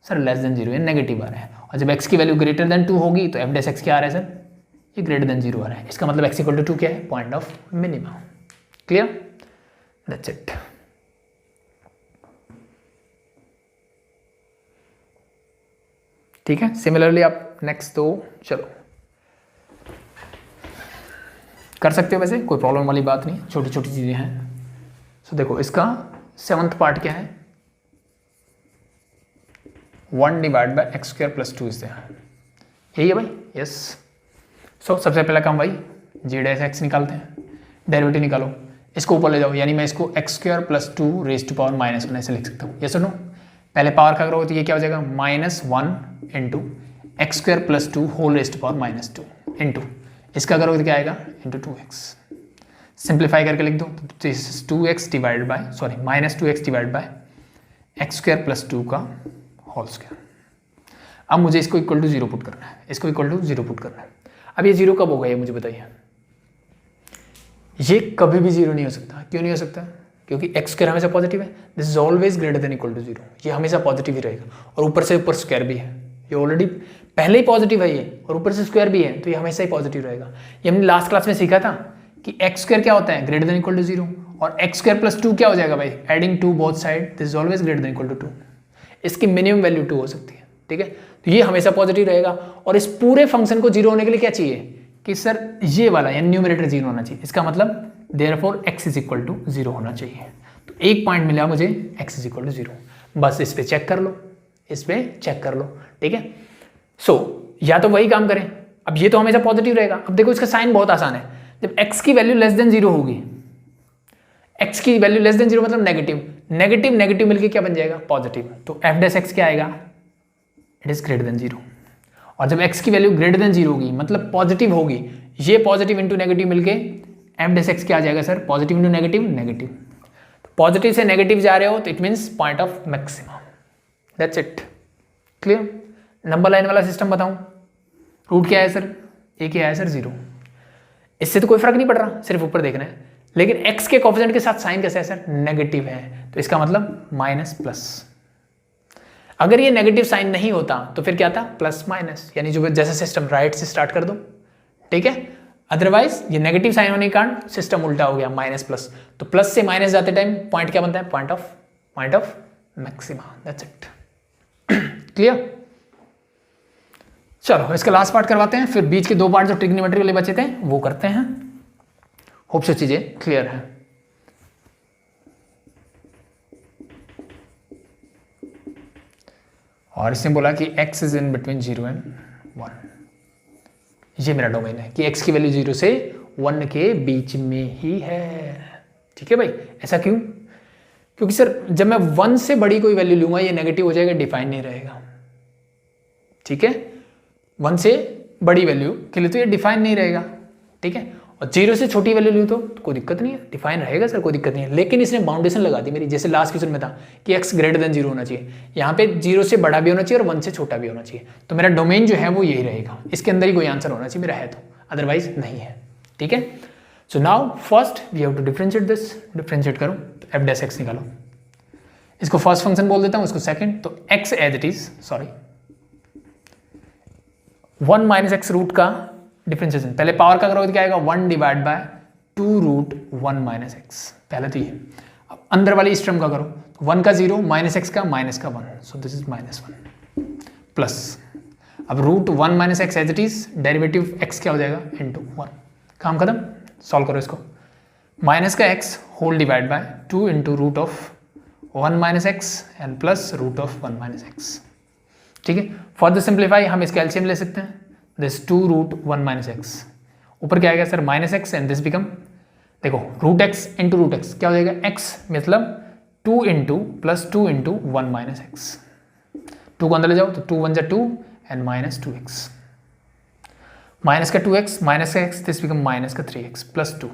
सर <0, ये नेगेटिव आ रहा है, और जब x की वैल्यू ग्रेटर देन 2 होगी तो f(x) क्या आ रहा है सर, ये ग्रेटर देन 0 आ रहा है। इसका मतलब x = 2 क्या है, point of minimum. Clear, that's it. ठीक है, सिमिलरली आप नेक्स्ट तो चलो कर सकते हो, वैसे कोई प्रॉब्लम वाली बात नहीं, छोटी छोटी चीजें हैं। सो देखो इसका 7th पार्ट क्या है, 1/x² + 2 इज देयर, यही है भाई, यस। सो सबसे पहला काम भाई g(x) निकालते हैं, डेरिवेटिव निकालो, इसको ऊपर ले जाओ, यानी मैं इसको x² + 2 रेज़ टू पावर -1 ऐसे लिख सकता हूँ, यस और नो। पहले पावर का करो तो ये क्या हो जाएगा, -1 × x² + 2 whole raise to power -2 into इसका करोगे तो क्या आएगा, इंटू 2x। सिंप्लीफाई करके लिख दो तो -2x डिवाइड बाय x² + 2 का होल स्क्वायर। अब मुझे इसको इक्वल टू 0 पुट करना है, इसको इक्वल टू 0 पुट करना है। अब ये 0 कब होगा, ये मुझे बताइए। ये कभी भी 0 नहीं हो सकता, क्यों नहीं हो सकता, क्योंकि x² हमेशा पॉजिटिव है, this is always greater than equal to 0, ये हमेशा पॉजिटिव ही रहेगा, और ऊपर से ऊपर स्क्वायर भी है, ये ऑलरेडी पहले ही पॉजिटिव है ये, और ऊपर से स्क्वायर भी है, तो ये हमेशा ही पॉजिटिव रहेगा। ये हमने लास्ट क्लास में सीखा था कि x² क्या होता है, ग्रेटर देन इक्वल टू 0, और x² + 2 क्या हो जाएगा भाई, adding 2 both side, this is always greater than equal to 2, इसकी मिनिमम वैल्यू 2 हो सकती है, ठीक है। तो ये हमेशा पॉजिटिव रहेगा, और इस पूरे फंक्शन को 0 होने के लिए क्या चाहिए कि सर ये वाला यानी न्यूमरेटर 0 होना चाहिए, इसका मतलब देयरफॉर x = 0 होना चाहिए। तो एक पॉइंट मिला मुझे, x = 0, बस इस पे चेक कर लो, इस पे चेक कर लो, ठीक है। सो या तो वही काम करें, अब ये तो हमेशा पॉजिटिव रहेगा। अब देखो इसका साइन बहुत आसान है, जब x की वैल्यू लेस देन 0 होगी, x की वैल्यू लेस देन 0 मतलब नेगेटिव, नेगेटिव नेगेटिव मिलके क्या बन जाएगा, पॉजिटिव। तो f डैश x क्या आएगा, इट इज ग्रेटर देन 0। और जब x की वैल्यू ग्रेटर देन 0 होगी मतलब पॉजिटिव होगी, ये पॉजिटिव इंटू नेगेटिव मिलके f डैश x क्या आ जाएगा sir, positive into negative, negative. Positive से नेगेटिव जा रहे हो तो it means point of maximum, that's it, clear. Number line वाला सिस्टम बताऊं, रूट क्या है सर, ए क्या है सर, 0। इससे तो कोई फर्क नहीं पड़ रहा, सिर्फ ऊपर देखना है। लेकिन x के कोफिशिएंट के साथ साइन कैसा है सर, नेगेटिव है, तो इसका मतलब माइनस प्लस। अगर ये नेगेटिव साइन नहीं होता तो फिर क्या था, प्लस माइनस, यानी जो जैसा सिस्टम राइट से स्टार्ट कर दो, ठीक है। अदरवाइज ये नेगेटिव साइन होने के कारण सिस्टम उल्टा हो गया, माइनस प्लस। तो प्लस से माइनस जाते टाइम पॉइंट क्या बनता है, point of maxima, that's it, clear. चलो इसका लास्ट पार्ट करवाते हैं, फिर बीच के 2 पार्ट जो ट्रिग्नोमेट्री वाले बचे थे वो करते हैं। होप से चीजें क्लियर है। और इसने बोला कि x is in between 0 and 1, ये मेरा डोमेन है कि x की वैल्यू 0 से 1 के बीच में ही है, ठीक है भाई। ऐसा क्यों, क्योंकि सर जब मैं 1 से बड़ी कोई वैल्यू लूंगा ये नेगेटिव हो जाएगा, डिफाइन नहीं रहेगा, ठीक है। 1 से बड़ी वैल्यू के लिए तो ये डिफाइन नहीं रहेगा, ठीक है। और 0 से छोटी वैल्यू लूँ तो कोई दिक्कत नहीं है, डिफाइन रहेगा सर, कोई दिक्कत नहीं है। लेकिन इसने बाउंडेशन लगा दी मेरी, जैसे लास्ट क्वेश्चन में था कि x ग्रेटर देन 0 होना चाहिए, यहाँ पे 0 से बड़ा भी होना चाहिए और 1 से छोटा भी होना चाहिए। तो मेरा डोमेन जो है वो यही रहेगा, इसके अंदर ही कोई आंसर होना चाहिए मेरा है तो, अदरवाइज नहीं है, ठीक है। So now first we have to differentiate this, differentiate करो तो f डैश x निकालो। इसको फर्स्ट फंक्शन बोल देता हूँ, इसको सेकंड। तो x as it is, sorry 1 minus x root का डिफरेंशिएशन, पहले पावर का करोगे तो क्या आएगा, 1 divide by 2 root 1 minus x, पहले तो ये। अब अंदर वाली इस टर्म का करो, 1 का 0 माइनस एक्स का माइनस का 1, सो दिस इज -1 प्लस। अब root 1 minus x as it is, derivative x क्या हो जाएगा, इंटू 1, काम खत्म। सॉल्व करो इसको, माइनस का x whole divide by 2 into root of 1 minus x and plus root of 1 minus x, ठीक है। फॉर द सिंप्लीफाई हम इसका एलसीएम ले सकते हैं, दिस 2 रूट 1 माइनस एक्स, ऊपर क्या आएगा sir, minus x and this become, देखो root X into root X क्या हो जाएगा, x मतलब 2 into plus 2 into 1 minus X, 2 को अंदर ले जाओ तो 2 1 जा 2 एंड माइनस 2x, माइनस का 2x माइनस का x, दिस बिकम माइनस का 3x प्लस 2,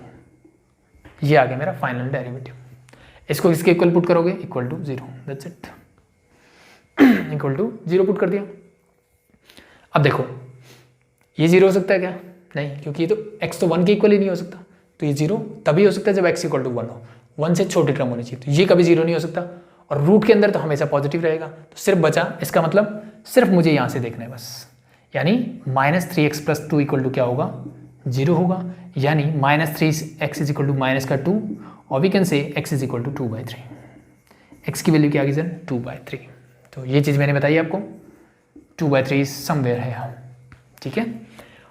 ये आ गया मेरा फाइनल डेरिवेटिव। इसको इसके इक्वल पुट करोगे, equal to 0, that's it, equal to 0 put कर दिया। अब देखो ये 0 हो सकता है क्या, नहीं, क्योंकि ये तो x तो 1 के इक्वल ही नहीं हो सकता, तो ये 0 तभी हो सकता है जब x इक्वल टू 1 हो, 1 से छोटी टर्म होनी चाहिए, तो ये कभी 0 नहीं हो सकता। और रूट के अंदर तो हमेशा पॉजिटिव रहेगा, तो सिर्फ बचा, इसका मतलब सिर्फ मुझे यहाँ से देखना है बस, यानी -3x प्लस 2 इक्वल टू क्या होगा, 0 होगा, यानी -3x is equal to minus का 2, और we can say x is equal to 2/3, x की वैल्यू क्या आ गई सर, 2/3। तो ये चीज़ मैंने बताई आपको, 2/3 समवेयर है यहाँ, ठीक है।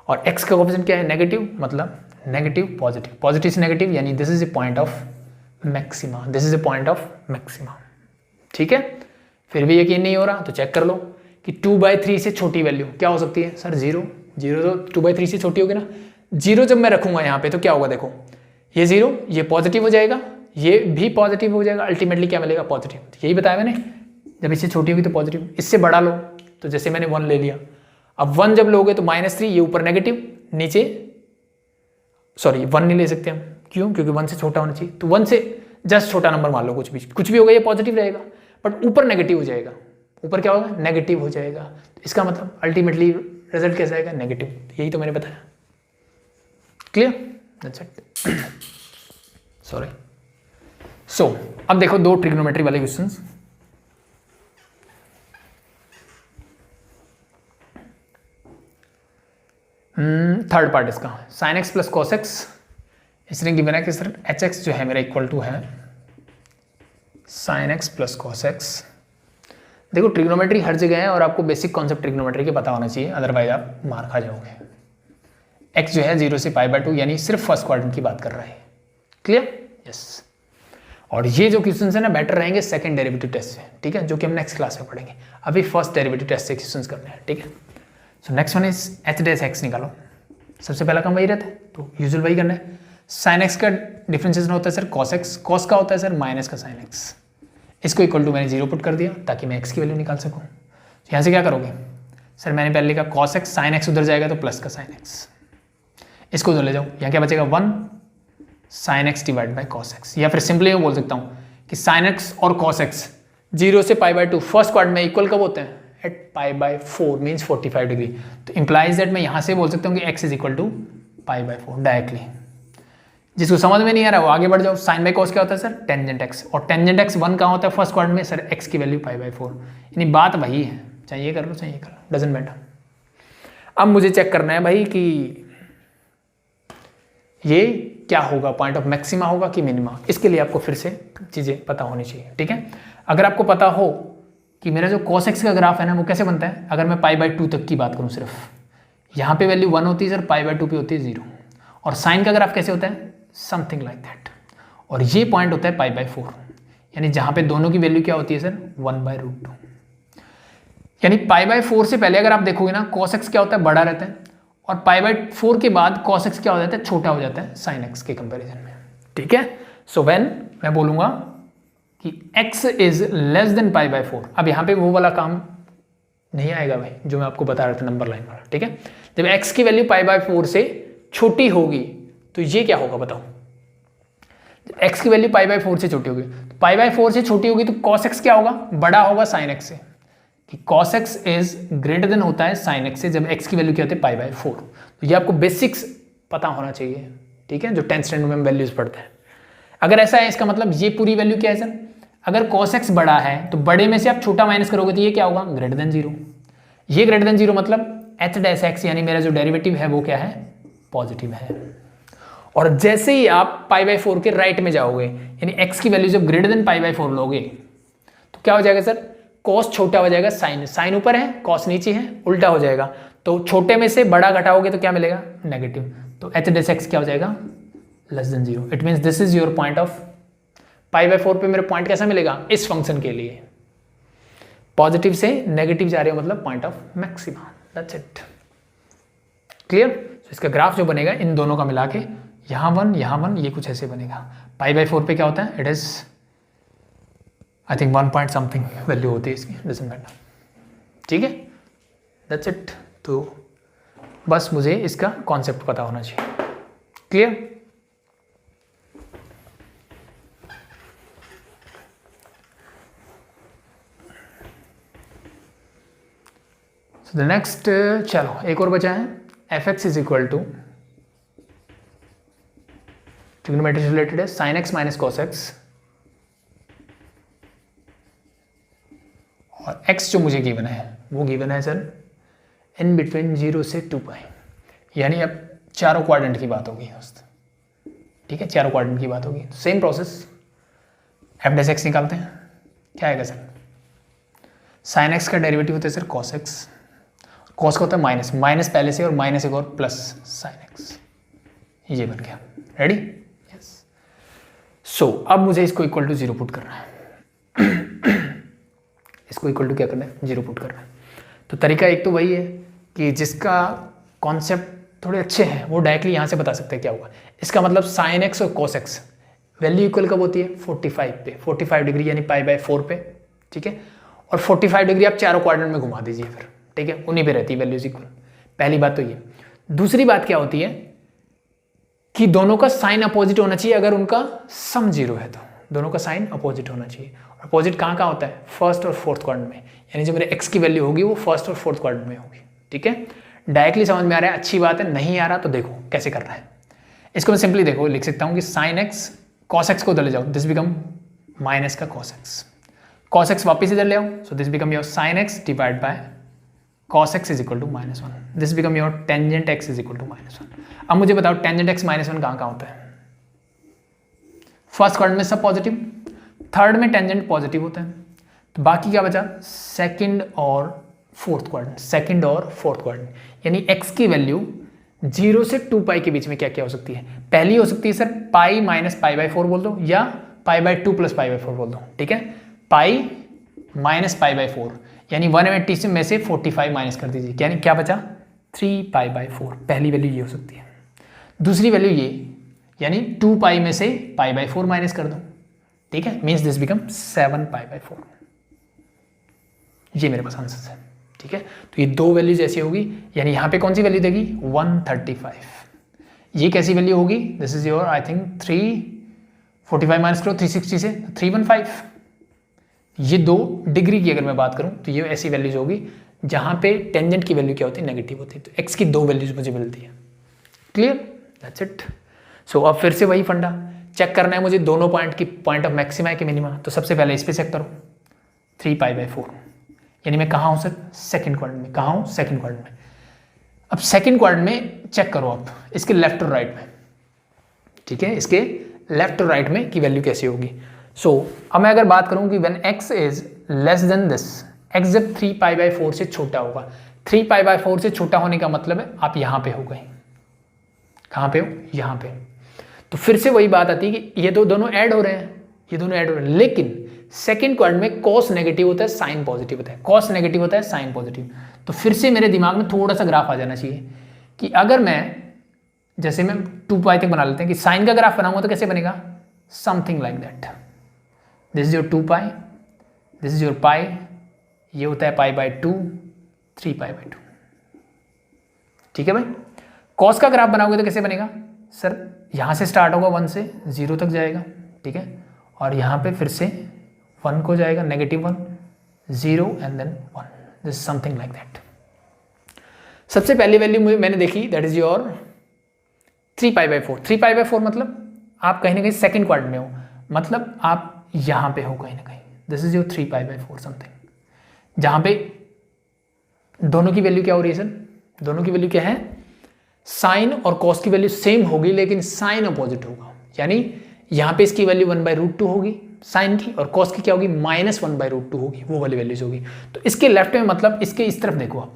और x का कोएफिशिएंट क्या है, नेगेटिव, मतलब नेगेटिव पॉजिटिव, पॉजिटिव से नेगेटिव, यानी this is a point of maxima, this is a point of maxima, ठीक है। फिर भी यकीन नहीं हो रहा तो चेक कर लो कि 2/3 से छोटी वैल्यू क्या हो सकती है सर, 0, 0 तो 2/3 से छोटी होगी ना, 0 जब मैं रखूंगा यहाँ पे तो क्या होगा, देखो ये 0 ये पॉजिटिव हो जाएगा, ये भी पॉजिटिव हो जाएगा, अल्टीमेटली क्या मिलेगा, पॉजिटिव। यही बताया मैंने, जब इससे छोटी होगी तो पॉजिटिव, इससे बड़ा लो, तो जैसे मैंने 1 ले लिया, अब 1 जब लोगे तो -3, ये ऊपर नेगेटिव, नीचे सॉरी 1 नहीं ले सकते हम, क्यों, क्योंकि 1 से छोटा होना चाहिए, तो 1 से जस्ट छोटा नंबर मान लो, कुछ भी होगा ये पॉजिटिव रहेगा, बट ऊपर नेगेटिव हो जाएगा, ऊपर क्या होगा, नेगेटिव हो जाएगा, तो इसका मतलब अल्टीमेटली रिजल्ट कैसा आएगा, नेगेटिव। यही तो मैंने बताया, क्लियर, दैट्स इट, सॉरी। सो अब देखो 2 ट्रिग्नोमेट्री वाले क्वेश्चंस। थर्ड पार्ट इसका, sin x plus cos x, इसने गिवन है कि सर hx जो है मेरा इक्वल टू है sin x plus cos x। देखो ट्रिग्नोमेट्री हर जगह है और आपको बेसिक कॉन्सेप्ट ट्रिग्नोमेट्री के पता होना चाहिए, अदरवाइज आप मार खा जाओगे। x जो है 0 से π/2, यानी सिर्फ फर्स्ट क्वाड्रेंट की बात कर रहा है, क्लियर, यस। और ये जो क्वेश्चन है ना बेटर रहेंगे सेकंड डेरिवेटिव टेस्ट से, ठीक है, जो कि हम नेक्स्ट क्लास में पढ़ेंगे। अभी फर्स्ट डेरिवेटिव टेस्ट से क्वेश्चन करने हैं, ठीक है। So next one is H dash x निकालो। सबसे पहला काम वही रहता है, तो यूजुअल वही करना है। साइन एक्स का डिफरेंशिएशन होता है सर कॉस एक्स, कॉस का होता है सर माइनस का साइन एक्स। इसको इक्वल टू मैंने 0 पुट कर दिया ताकि मैं एक्स की वैल्यू निकाल सकूँ। यहाँ से क्या करोगे सर, मैंने पहले लिखा कॉस एक्स, साइन एक्स उधर जाएगा तो प्लस का साइन एक्स, इसको उधर ले जाओ, यहाँ क्या बचेगा 1 sine x divide by cos x. या फिर सिंपली मैं बोल सकता हूँ कि साइन एक्स और कॉस एक्स 0 से π/2 फर्स्ट क्वाड्रेंट में इक्वल कब होते हैं, एट π/4 मीन्स 45 डिग्री। तो इंप्लाइज दैट मैं यहाँ से बोल सकता हूँ कि x is equal to π/4 directly. जिसको समझ में नहीं आ रहा वो आगे बढ़ जाओ। साइन बाई कॉस क्या होता है सर, टेंजेंट एक्स, और टेंजेंट एक्स 1 कहाँ होता है फर्स्ट क्वाड्रेंट में सर, x की वैल्यू π/4। यानी बात वही है, चाहिए कर लो चाहिए कर लो, डजंट मैटर। अब मुझे चेक करना है भाई कि ये क्या होगा, पॉइंट ऑफ मैक्सिमा होगा कि मिनिमा। इसके लिए आपको फिर से चीज़ें पता होनी चाहिए, ठीक है। अगर आपको पता हो कि मेरा जो cos x का ग्राफ है ना वो कैसे बनता है, अगर मैं π/2 तक की बात करूँ सिर्फ, यहाँ पे वैल्यू 1 होती है सर, π/2 पे होती है 0, और साइन का ग्राफ कैसे होता है, समथिंग लाइक दैट, और ये पॉइंट होता है π/4, यानी जहाँ पे दोनों की वैल्यू क्या होती है सर 1/√2। यानी π/4 से पहले अगर आप देखोगे ना cos x क्या होता है, बड़ा रहता है, और π/4 के बाद cos x क्या हो जाता है, छोटा हो जाता है sin x के कंपैरिजन में, ठीक है। सो व्हेन मैं बोलूँगा कि x इज लेस देन π/4, अब यहाँ पे वो वाला काम नहीं आएगा भाई जो मैं आपको बता रहा था नंबर लाइन वाला, ठीक है। जब x की वैल्यू π/4 से छोटी होगी तो ये क्या होगा बताओ, जब x की वैल्यू π/4 से छोटी होगी, तो π/4 से छोटी होगी तो cos x क्या होगा, बड़ा होगा sin x से, कि cos x is greater then होता है sin x से जब x की वैल्यू क्या होती है π/4। तो ये आपको बेसिक्स पता होना चाहिए, ठीक है, जो 10th स्टैंडर्ड में वैल्यूज पढ़ते हैं। अगर ऐसा है इसका मतलब ये पूरी वैल्यू क्या है सर, अगर cos x बड़ा है तो बड़े में से आप छोटा माइनस करोगे तो ये क्या होगा, ग्रेटर देन 0। ये ग्रेटर देन 0 मतलब एच डैश एक्स यानी मेरा जो डेरिवेटिव है वो क्या है, पॉजिटिव है। और जैसे ही आप π/4 के राइट में जाओगे, यानी x की वैल्यू जब ग्रेटर देन π/4 लोगे तो क्या हो जाएगा सर, cos छोटा हो जाएगा साइन, साइन ऊपर है cos नीचे है, उल्टा हो जाएगा। तो छोटे में से बड़ा घटाओगे तो क्या मिलेगा, नेगेटिव। तो एच डैश एक्स क्या हो जाएगा, less than 0। It means this is your point of π/4 पे मेरे पॉइंट कैसा मिलेगा, इस फंक्शन के लिए पॉजिटिव से नेगेटिव जा रहे हो मतलब point of maxima, that's it, clear. तो इसका ग्राफ जो बनेगा इन दोनों का मिला के, यहाँ 1 ये कुछ ऐसे बनेगा। π/4 पे क्या होता है, it is I think 1 point something value होती है इसकी, डजंट मैटर, ठीक है, दैट्स इट। तो बस मुझे इसका कॉन्सेप्ट पता होना चाहिए, क्लियर। द नेक्स्ट चलो एक और बचा है, f(x) is equal to trigonometry से रिलेटेड है sin x minus cos x, और x जो मुझे गिवन है वो गिवन है सर इन बिटवीन 0 से 2π, यानी अब चारों क्वाड्रेंट की बात होगी, ठीक है, चारों क्वाड्रेंट की बात होगी। Same process f dash x निकालते हैं, क्या आएगा सर, sin x का डेरिवेटिव होता है सर cos x, cos का होता है माइनस, माइनस पहले से और माइनस एक और प्लस sin x, ये बन गया, रेडी, यस। सो अब मुझे इसको इक्वल टू 0 पुट करना है इसको इक्वल टू क्या करना है, 0 पुट करना है। तो तरीका एक तो वही है कि जिसका कॉन्सेप्ट थोड़े अच्छे हैं वो डायरेक्टली यहाँ से बता सकते हैं क्या होगा। इसका मतलब sin x और cos x वैल्यू इक्वल कब होती है, 45 पे, 45 डिग्री यानी π/4 पे, ठीक है। और 45 डिग्री आप चारों क्वाड्रेंट में घुमा दीजिए फिर, ठीक है, उन्हीं पे रहती है वैल्यूज इक्वल। पहली बात तो ये। दूसरी बात क्या होती है कि दोनों का साइन अपोजिट होना चाहिए, अगर उनका सम 0 है तो दोनों का साइन अपोजिट होना चाहिए। अपोजिट कहाँ कहाँ होता है, फर्स्ट और फोर्थ क्वाड्रेंट में, यानी जो मेरे x की वैल्यू होगी वो फर्स्ट और फोर्थ क्वाड्रेंट में होगी, ठीक है। डायरेक्टली समझ में आ रहा है, अच्छी बात है, नहीं आ रहा तो देखो कैसे करना है। इसको मैं सिंपली देखो लिख सकता हूँ कि sin x cos x को उधर ले जाओ, दिस बिकम माइनस का cos x वापिस इधर ले आओ, so this become your sin x divide by cos x is equal to -1, this become your tangent x is equal to -1। अब मुझे बताओ टेंजेंट x -1 कहाँ कहाँ होता है, फर्स्ट क्वाड्रेंट में सब पॉजिटिव, थर्ड में टेंजेंट पॉजिटिव होता है, तो बाकी क्या बचा, सेकंड और फोर्थ क्वाड्रेंट, यानी x की वैल्यू 0 से 2π के बीच में क्या क्या हो सकती है। पहली हो सकती है सर पाई माइनस π/4 बोल दो, या pi by 2 plus pi by 4 बोल दो, ठीक है, पाई माइनस पाई बाई 4, यानी 180 में से 45 माइनस कर दीजिए, यानी क्या बचा 3 पाई बाई 4। पहली वैल्यू ये हो सकती है। दूसरी वैल्यू ये, यानी 2 पाई में से पाई बाई 4 माइनस कर दो, ठीक है, means this become 7 pi by 4। ये मेरे पास आंसर है, ठीक है। तो ये दो वैल्यूज ऐसी होगी, यानी यहाँ पे कौन सी वैल्यू देगी 135। ये कैसी वैल्यू होगी, this is your I think 345 minus करो 360 से 315। ये 2 डिग्री की अगर मैं बात करूं तो ये ऐसी वैल्यूज होगी जहां पे टेंजेंट की वैल्यू क्या होती है, नेगेटिव होती है। तो एक्स की 2 वैल्यूज मुझे मिलती है। Clear, that's it. सो अब फिर से वही फंडा चेक करना है मुझे, दोनों पॉइंट की पॉइंट ऑफ मैक्सिमा है कि मिनिमा। तो सबसे पहले इस पे चेक करो 3 पाई बाई 4, यानी मैं कहाँ हूँ सर, सेकंड क्वाड्रेंट में। कहाँ हूँ, सेकंड क्वाड्रेंट में। अब सेकंड क्वाड्रेंट में चेक करो आप इसके लेफ्ट और राइट में, ठीक है, इसके लेफ्ट और राइट में की वैल्यू कैसी होगी। सो अब मैं अगर बात करूं कि when x is less then this, x जब 3 पाई बाई 4 से छोटा होगा, 3 पाई बाई 4 से छोटा होने का मतलब है आप यहां पे हो गए। कहां पे हो, यहां पे। तो फिर से वही बात आती है कि ये तो दोनों ऐड हो रहे हैं, ये दोनों ऐड हो रहे हैं, लेकिन सेकंड क्वाड्रेंट में cos नेगेटिव होता है, साइन पॉजिटिव होता है, cos नेगेटिव होता है, साइन पॉजिटिव। तो फिर से मेरे दिमाग में थोड़ा सा ग्राफ आ जाना चाहिए कि अगर मैं, जैसे मैं 2 पाई तक बना लेते हैं कि साइन का ग्राफ बनाऊंगा तो कैसे बनेगा, something like that. This is your 2 pi, this is your pi, ये होता है पाई बाई 2, 3 पाई बाई 2, ठीक है भाई। कॉस का ग्राफ बनाओगे तो कैसे बनेगा सर, यहां से स्टार्ट होगा 1 से 0 तक जाएगा, ठीक है, और यहां पे फिर से 1 को जाएगा, -1, 0 and then 1, this something like that. सबसे पहली वैल्यू मैंने देखी, that is your 3 pi by 4। 3 pi by 4 मतलब आप कहीं ना कहीं सेकंड क्वाड्रेंट में हो, मतलब आप यहां पे हो कहीं ना कहीं। This is your 3 pi by 4 something, जहां पे दोनों की वैल्यू क्या हो रही है सर, दोनों की वैल्यू क्या है, साइन और कॉस की वैल्यू सेम होगी लेकिन साइन अपोजिट होगा। यानी यहां पे इसकी वैल्यू 1/√2 होगी साइन की, और कॉस की क्या होगी, -1/√2 होगी, वो वाली वैल्यूज होगी। तो इसके लेफ्ट में मतलब इसके इस तरफ देखो आप,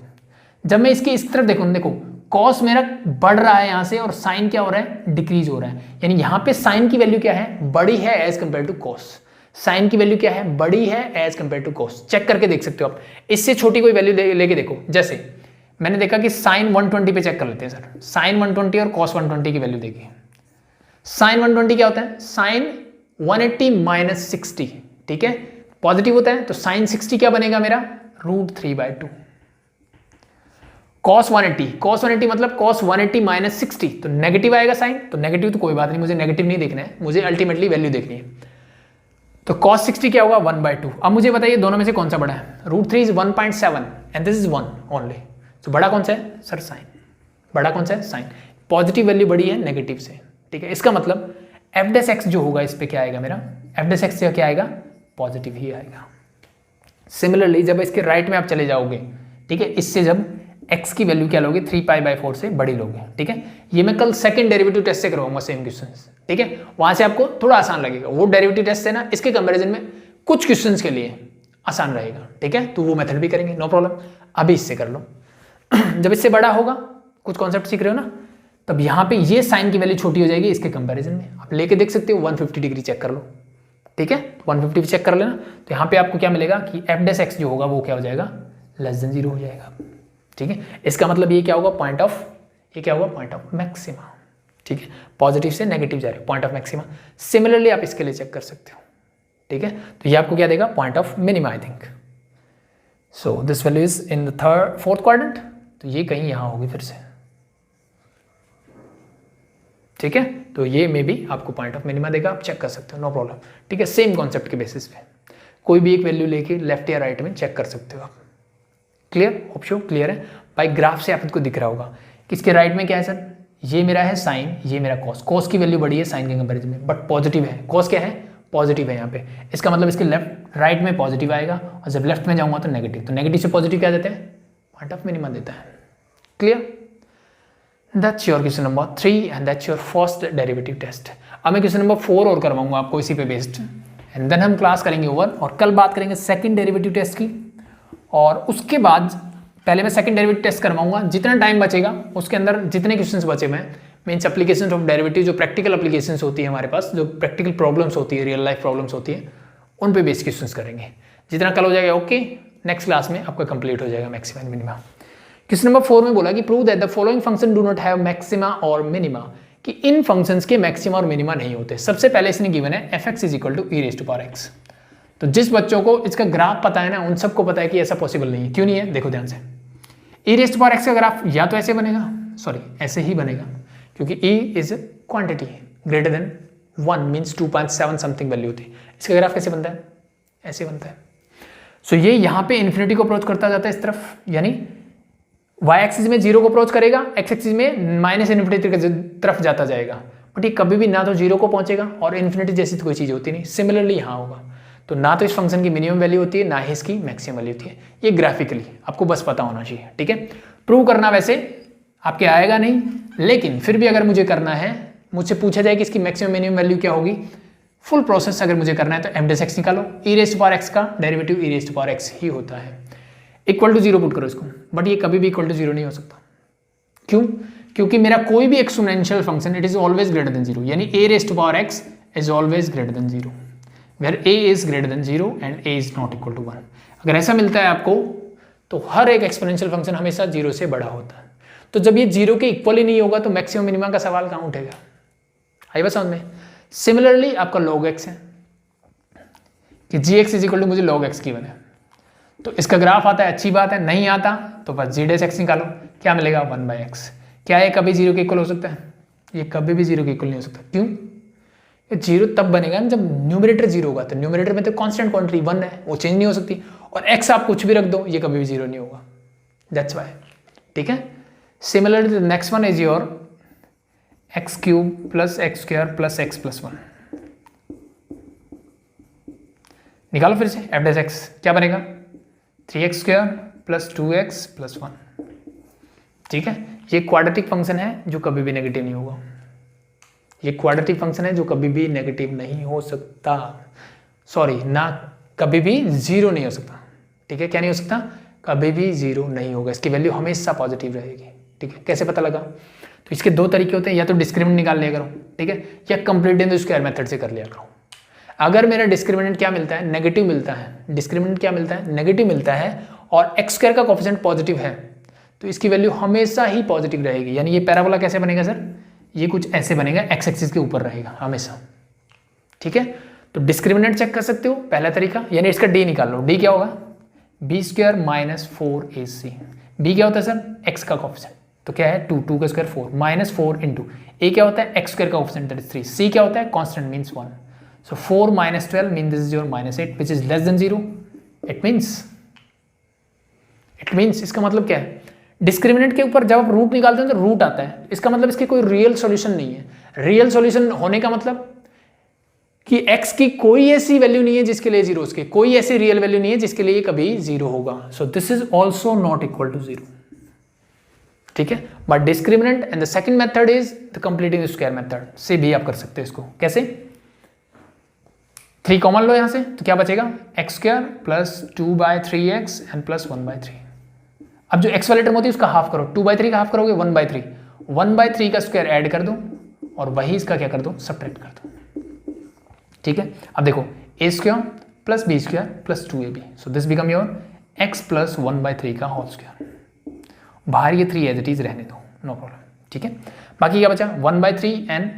जब मैं इसके इस तरफ देखो कॉस मेरा बढ़ रहा है यहां से और साइन क्या हो रहा है, डिक्रीज हो रहा है। यानी यहां पे साइन की वैल्यू क्या है, बड़ी है as compare to cos. Sine की वैल्यू क्या है, बड़ी है as compare to cos. Check करके देख सकते हो आप, इससे छोटी कोई वैल्यू लेके देखो। जैसे मैंने देखा कि साइन 120 पे चेक कर लेते हैं सर, साइन 120 और कॉस 120 की वैल्यू देखिए। साइन 120 क्या होता है, साइन 180 माइनस 60, ठीक है, पॉजिटिव होता है। तो साइन 60 क्या बनेगा मेरा, √3/2। cos 180 मतलब cos 180 माइनस 60, तो नेगेटिव आएगा साइन। तो नेगेटिव तो कोई बात नहीं, मुझे नेगेटिव नहीं देखना है, मुझे अल्टीमेटली वैल्यू देखनी है। तो cos 60 क्या होगा, 1/2। अब मुझे बताइए दोनों में से कौन सा बड़ा है, √3 is 1.7 and this is 1 only. तो बड़ा कौन सा है सर, साइन। बड़ा कौन सा है, साइन। पॉजिटिव वैल्यू बड़ी है नेगेटिव से, ठीक है। इसका मतलब f' जो होगा इस पे क्या आएगा मेरा, f' से क्या आएगा, पॉजिटिव ही आएगा। सिमिलरली जब इसके राइट में आप चले जाओगे, ठीक है, इससे जब x की वैल्यू क्या लोगे, 3 पाई बाई 4 से बड़ी लोगे, ठीक है। ये मैं कल सेकंड डेरिवेटिव टेस्ट से करवाऊंगा सेम क्वेश्चंस, ठीक है, वहां से आपको थोड़ा आसान लगेगा। वो डेरिवेटिव टेस्ट से ना इसके कंपैरिजन में कुछ क्वेश्चंस के लिए आसान रहेगा, ठीक है, तो वो मेथड भी करेंगे, नो प्रॉब्लम। अभी इससे कर लो। जब इससे बड़ा होगा, कुछ कॉन्सेप्ट सीख रहे हो ना, तब यहाँ पे ये साइन की वैल्यू छोटी हो जाएगी इसके कंपैरिजन में। आप लेके देख सकते हो, 150 डिग्री चेक कर लो, ठीक है, 150 चेक कर लेना। तो यहाँ पे आपको क्या मिलेगा कि f' जो होगा वो क्या हो जाएगा, <0 हो जाएगा, ठीक है। इसका मतलब ये क्या होगा, पॉइंट ऑफ, ये क्या होगा, पॉइंट ऑफ मैक्सिमा, ठीक है। पॉजिटिव से नेगेटिव जा रहे हो, पॉइंट ऑफ मैक्सिमा। सिमिलरली आप इसके लिए चेक कर सकते हो, ठीक है। तो ये आपको क्या देगा, point of minima I think. So this value is in the fourth quadrant, तो ये कहीं यहां होगी फिर से, ठीक है। तो ये में भी आपको पॉइंट ऑफ मिनिमा देगा, आप चेक कर सकते हो, नो प्रॉब्लम, ठीक है। सेम कॉन्सेप्ट के बेसिस पे कोई भी एक वैल्यू लेके लेफ्ट या राइट में चेक कर सकते हो आप। क्लियर, होप सो क्लियर है। बाई ग्राफ से आपको दिख रहा होगा कि इसके राइट में क्या है सर, ये मेरा है साइन, ये मेरा कॉस। कॉस की वैल्यू बड़ी है साइन के कंपैरिजन में, बट पॉजिटिव है। कॉस क्या है, पॉजिटिव है यहाँ पे। इसका मतलब इसके लेफ्ट राइट में पॉजिटिव आएगा, और जब लेफ्ट में जाऊंगा तो नेगेटिव। तो नेगेटिव से पॉजिटिव क्या देते हैं, पॉइंट ऑफ मिनिमा देता है। Clear, that's your question number 3 and that's your first derivative test. अब मैं क्वेश्चन नंबर 4 और करवाऊंगा आपको इसी पे बेस्ड, एंड देन हम क्लास करेंगे ओवर, और कल बात करेंगे सेकंड डेरिवेटिव टेस्ट की। और उसके बाद पहले मैं सेकंड डेरिवेटिव टेस्ट करवाऊंगा, जितना टाइम बचेगा उसके अंदर जितने क्वेश्चंस बचे मीन्स एप्लीकेशन ऑफ डेरिवेटिव, जो प्रैक्टिकल एप्लीकेशन होती है हमारे पास, जो प्रैक्टिकल प्रॉब्लम्स होती है, रियल लाइफ प्रॉब्लम्स होती है, उन पे बेस क्वेश्चंस करेंगे। जितना कल हो जाएगा ओके, नेक्स्ट क्लास में आपका कंप्लीट हो जाएगा maxima and minima. Question number 4 में बोला कि prove that the following function do not have maxima और मिनिमा, कि इन फंक्शंस के मैक्सिमा और मिनिमा नहीं होते। सबसे पहले इसने गिवन है fx is equal to e raise to power x. तो जिस बच्चों को इसका ग्राफ पता है ना, उन सबको पता है कि ऐसा पॉसिबल नहीं है। क्यों नहीं है, देखो ध्यान से। ई रेज टू पावर एक्स का ग्राफ या तो ऐसे बनेगा, सॉरी ऐसे ही बनेगा, क्योंकि E is quantity greater than 1 means 2.7 something value होती है। इसका ग्राफ कैसे बनता है, ऐसे बनता है। सो ये यहाँ पे इन्फिनिटी को अप्रोच करता जाता है इस तरफ, यानी y एक्सिस में 0 को अप्रोच करेगा, x एक्सिस में माइनस इन्फिनिटी की तरफ जाता जाएगा, बट ये कभी भी ना तो 0 को पहुंचेगा और इन्फिनिटी जैसी तो कोई चीज़ होती नहीं। सिमिलरली यहाँ होगा, तो ना तो इस फंक्शन की मिनिमम वैल्यू होती है, ना ही इसकी मैक्सिमम वैल्यू होती है। ये ग्राफिकली आपको बस पता होना चाहिए, ठीक है। प्रूव करना वैसे आपके आएगा नहीं, लेकिन फिर भी अगर मुझे करना है, मुझसे पूछा जाए कि इसकी मैक्सिमम मिनिमम वैल्यू क्या होगी, फुल प्रोसेस अगर मुझे करना है तो एफ डेस एक्स निकालो, E raise to power X का derivative E raise to power X ही होता है। इक्वल टू 0 पुट करो इसको, बट ये कभी भी इक्वल टू 0 नहीं हो सकता। क्यों, क्योंकि मेरा कोई भी exponential function it is always greater than 0, यानी a raise to power X is always greater than 0, where a is greater than 0 and a is not equal to 1। अगर ऐसा मिलता है आपको, तो हर एक एक्सपोनेंशियल फंक्शन हमेशा 0 से बड़ा होता है। तो जब ये 0 के इक्वल ही नहीं होगा तो मैक्सिमम मिनिमा का सवाल कहाँ उठेगा, आई बात समझ में। सिमिलरली आपका log x है कि जी एक्स इज इक्वल टू मुझे log x की बने, तो इसका ग्राफ आता है, अच्छी बात है। नहीं आता तो बस जी डेस एक्स निकालो, क्या मिलेगा 1/x। क्या ये कभी 0 के इक्वल हो सकता है, ये कभी भी 0 के इक्वल नहीं हो सकता। क्यों, ये 0 तब बनेगा ना जब न्यूमरेटर 0 होगा, तो न्यूमरेटर में तो कांस्टेंट क्वांटिटी 1 है, वो चेंज नहीं हो सकती, और x आप कुछ भी रख दो, ये कभी भी 0 नहीं होगा, दैट्स वाई, ठीक है। Similarly the next one is your x cube plus x square plus x plus 1। निकालो फिर से एफ डेस एक्स, क्या बनेगा 3x square plus 2x plus 1, ठीक है। ये क्वाड्रेटिक फंक्शन है जो कभी भी नेगेटिव नहीं होगा, ये क्वाड्रेटिक फंक्शन है जो कभी भी नेगेटिव नहीं हो सकता, सॉरी ना कभी भी 0 नहीं हो सकता, ठीक है। क्या नहीं हो सकता, कभी भी 0 नहीं होगा, इसकी वैल्यू हमेशा पॉजिटिव रहेगी, ठीक है। कैसे पता लगा, तो इसके दो तरीके होते हैं, या तो डिस्क्रिमिनेंट निकाल लिया करो, ठीक है, या complete in the square method से कर लिया करो। अगर मेरा डिस्क्रिमिनेंट क्या मिलता है, नेगेटिव मिलता है, डिस्क्रिमिनेंट क्या मिलता है, नेगेटिव मिलता है, और एक्स स्क्वायर का कोफिशिएंट पॉजिटिव है, तो इसकी वैल्यू हमेशा ही पॉजिटिव रहेगी। यानी ये पैराबोला कैसे बनेगा सर, ये कुछ ऐसे बनेगा, एक्स एक्सिस के ऊपर रहेगा हमेशा, ठीक है। तो डिस्क्रिमिनेंट चेक कर सकते हो, पहला तरीका, यानी इसका डी निकाल लो। डी क्या होगा, B square minus 4ac। B क्या होता है सर, एक्स का कोफिशिएंट, तो क्या है 2 का स्क्वायर 4 माइनस 4 इंटू ए क्या होता है एक्स स्क्वायर का कोफिशिएंट दैट इज 3। सी क्या होता है constant means 1, so 4 minus 12 means this is your -8 which is less than 0। it means इसका मतलब क्या है, डिस्क्रिमिनेंट के ऊपर जब आप रूट निकालते हैं तो रूट आता है, इसका मतलब इसकी कोई रियल सॉल्यूशन नहीं है। रियल सॉल्यूशन होने का मतलब कि x की कोई ऐसी वैल्यू नहीं है जिसके लिए 0, उसके कोई ऐसी रियल वैल्यू नहीं है जिसके लिए कभी 0 होगा, so this is also not equal to 0, ठीक है। But discriminant and the second method is the completing square method से भी आप कर सकते हो इसको। कैसे, 3 कॉमन लो यहाँ से, तो क्या बचेगा x square plus 2/3x and plus 1/3। अब जो एक्स वाले टर्म होती है उसका हाफ करो, 2/3 का हाफ करोगे 1/3, 1/3 का स्क्वायर ऐड कर दो और वही इसका क्या कर दो, सब्ट्रैक्ट कर दो, ठीक है। अब देखो a square plus b square plus 2ab, so this become your x plus 1/3 का होल स्क्वायर। बाहर ये 3 एज इट इज रहने दो, नो प्रॉब्लम, ठीक है। बाकी क्या बचा 1/3 एंड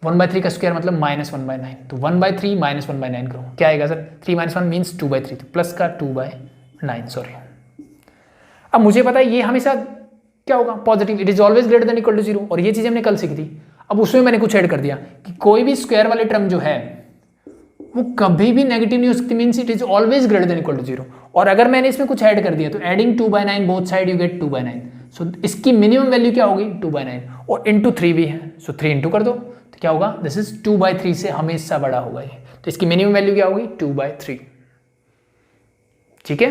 1/3 का स्क्वायर मतलब -1/9, तो 1/3 माइनस 1/9 करो, क्या आएगा सर 3 - 1 मीन्स 2/3, तो प्लस का 2/9, सॉरी। अब मुझे पता है ये हमेशा क्या होगा, positive, it is always greater than equal to 0, और ये चीज़ हमने कल सीखी थी। अब उसमें मैंने कुछ ऐड कर दिया कि कोई भी स्क्वायर वाले टर्म जो है वो कभी भी नेगेटिव नहीं हो सकती, means it is always greater than equal to 0। और अगर मैंने इसमें कुछ ऐड कर दिया तो adding 2/9 both side you get 2/9, सो इसकी मिनिमम वैल्यू क्या होगी 2/9, और इंटू 3 भी है, सो 3 इंटू कर दो, तो क्या होगा दिस इज 2/3 से हमेशा बड़ा होगा ये, तो इसकी मिनिमम वैल्यू क्या होगी 2/3, ठीक है।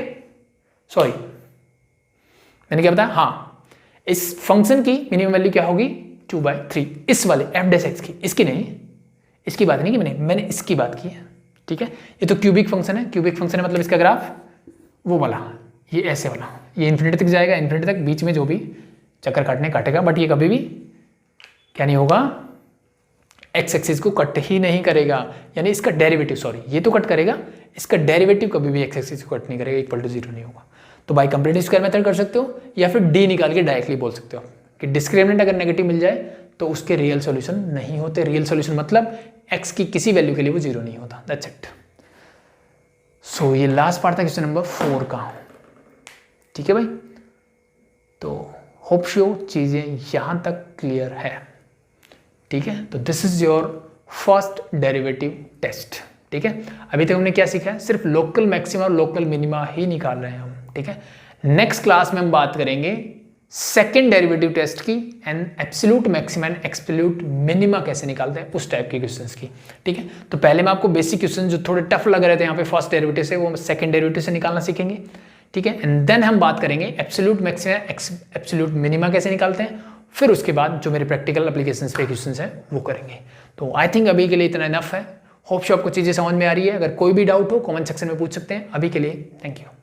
सॉरी मैंने क्या बताया, हाँ इस फंक्शन की मिनिमम वैल्यू क्या होगी 2/3, इस वाले एफ डेस एक्स की, इसकी नहीं, इसकी बात नहीं की मैंने इसकी बात की है, ठीक है। ये तो क्यूबिक फंक्शन है, क्यूबिक फंक्शन है मतलब इसका ग्राफ वो वाला, ये ऐसे वाला, ये इन्फिनिटी तक जाएगा, इन्फिनिटी तक, बीच में जो भी चक्कर काटने काटेगा, बट ये कभी भी क्या नहीं होगा, एक्स एक्सिस को कट ही नहीं करेगा, यानी इसका डेरिवेटिव, सॉरी ये तो कट करेगा, इसका डेरिवेटिव कभी भी एक्स एक्सिस को कट नहीं करेगा, इक्वल टू 0 नहीं होगा। तो बाई कंप्लीट स्क्वायर मेथड कर सकते हो, या फिर डी निकाल के डायरेक्टली बोल सकते हो कि डिस्क्रिमिनेंट अगर नेगेटिव मिल जाए तो उसके रियल सॉल्यूशन नहीं होते। रियल सॉल्यूशन मतलब एक्स की किसी वैल्यू के लिए वो 0 नहीं होता। That's it. सो ये लास्ट पार्ट था क्वेश्चन नंबर 4 का। ठीक है भाई, तो होप शो चीजें यहां तक क्लियर है। ठीक है, तो this is your first derivative test. ठीक है, अभी तक हमने क्या सीखा है, सिर्फ लोकल मैक्सिमा और लोकल मिनिमा ही निकाल रहे हैं हम। ठीक है, नेक्स्ट क्लास में हम बात करेंगे सेकेंड डेरिवेटिव टेस्ट की, and absolute maxima and absolute minima कैसे निकालते हैं, उस टाइप के क्वेश्चंस की। ठीक है, तो पहले मैं आपको बेसिक क्वेश्चन जो थोड़े टफ लग रहे थे यहाँ पे फर्स्ट डेरिवेटिव से, वो सेकेंड डेरिवेटिव से निकालना सीखेंगे। ठीक है, एंड देन हम बात करेंगे एब्सोल्यूट मैक्सिमा एब्सोल्यूट मिनिमा कैसे निकालते हैं, फिर उसके बाद जो मेरे प्रैक्टिकल एप्लीकेशंस पे क्वेश्चंस हैं वो करेंगे। तो आई थिंक अभी के लिए इतना इनफ है। होप शो आपको चीज़ें समझ में आ रही है। अगर कोई भी डाउट हो कमेंट सेक्शन में पूछ सकते हैं। अभी के लिए थैंक यू।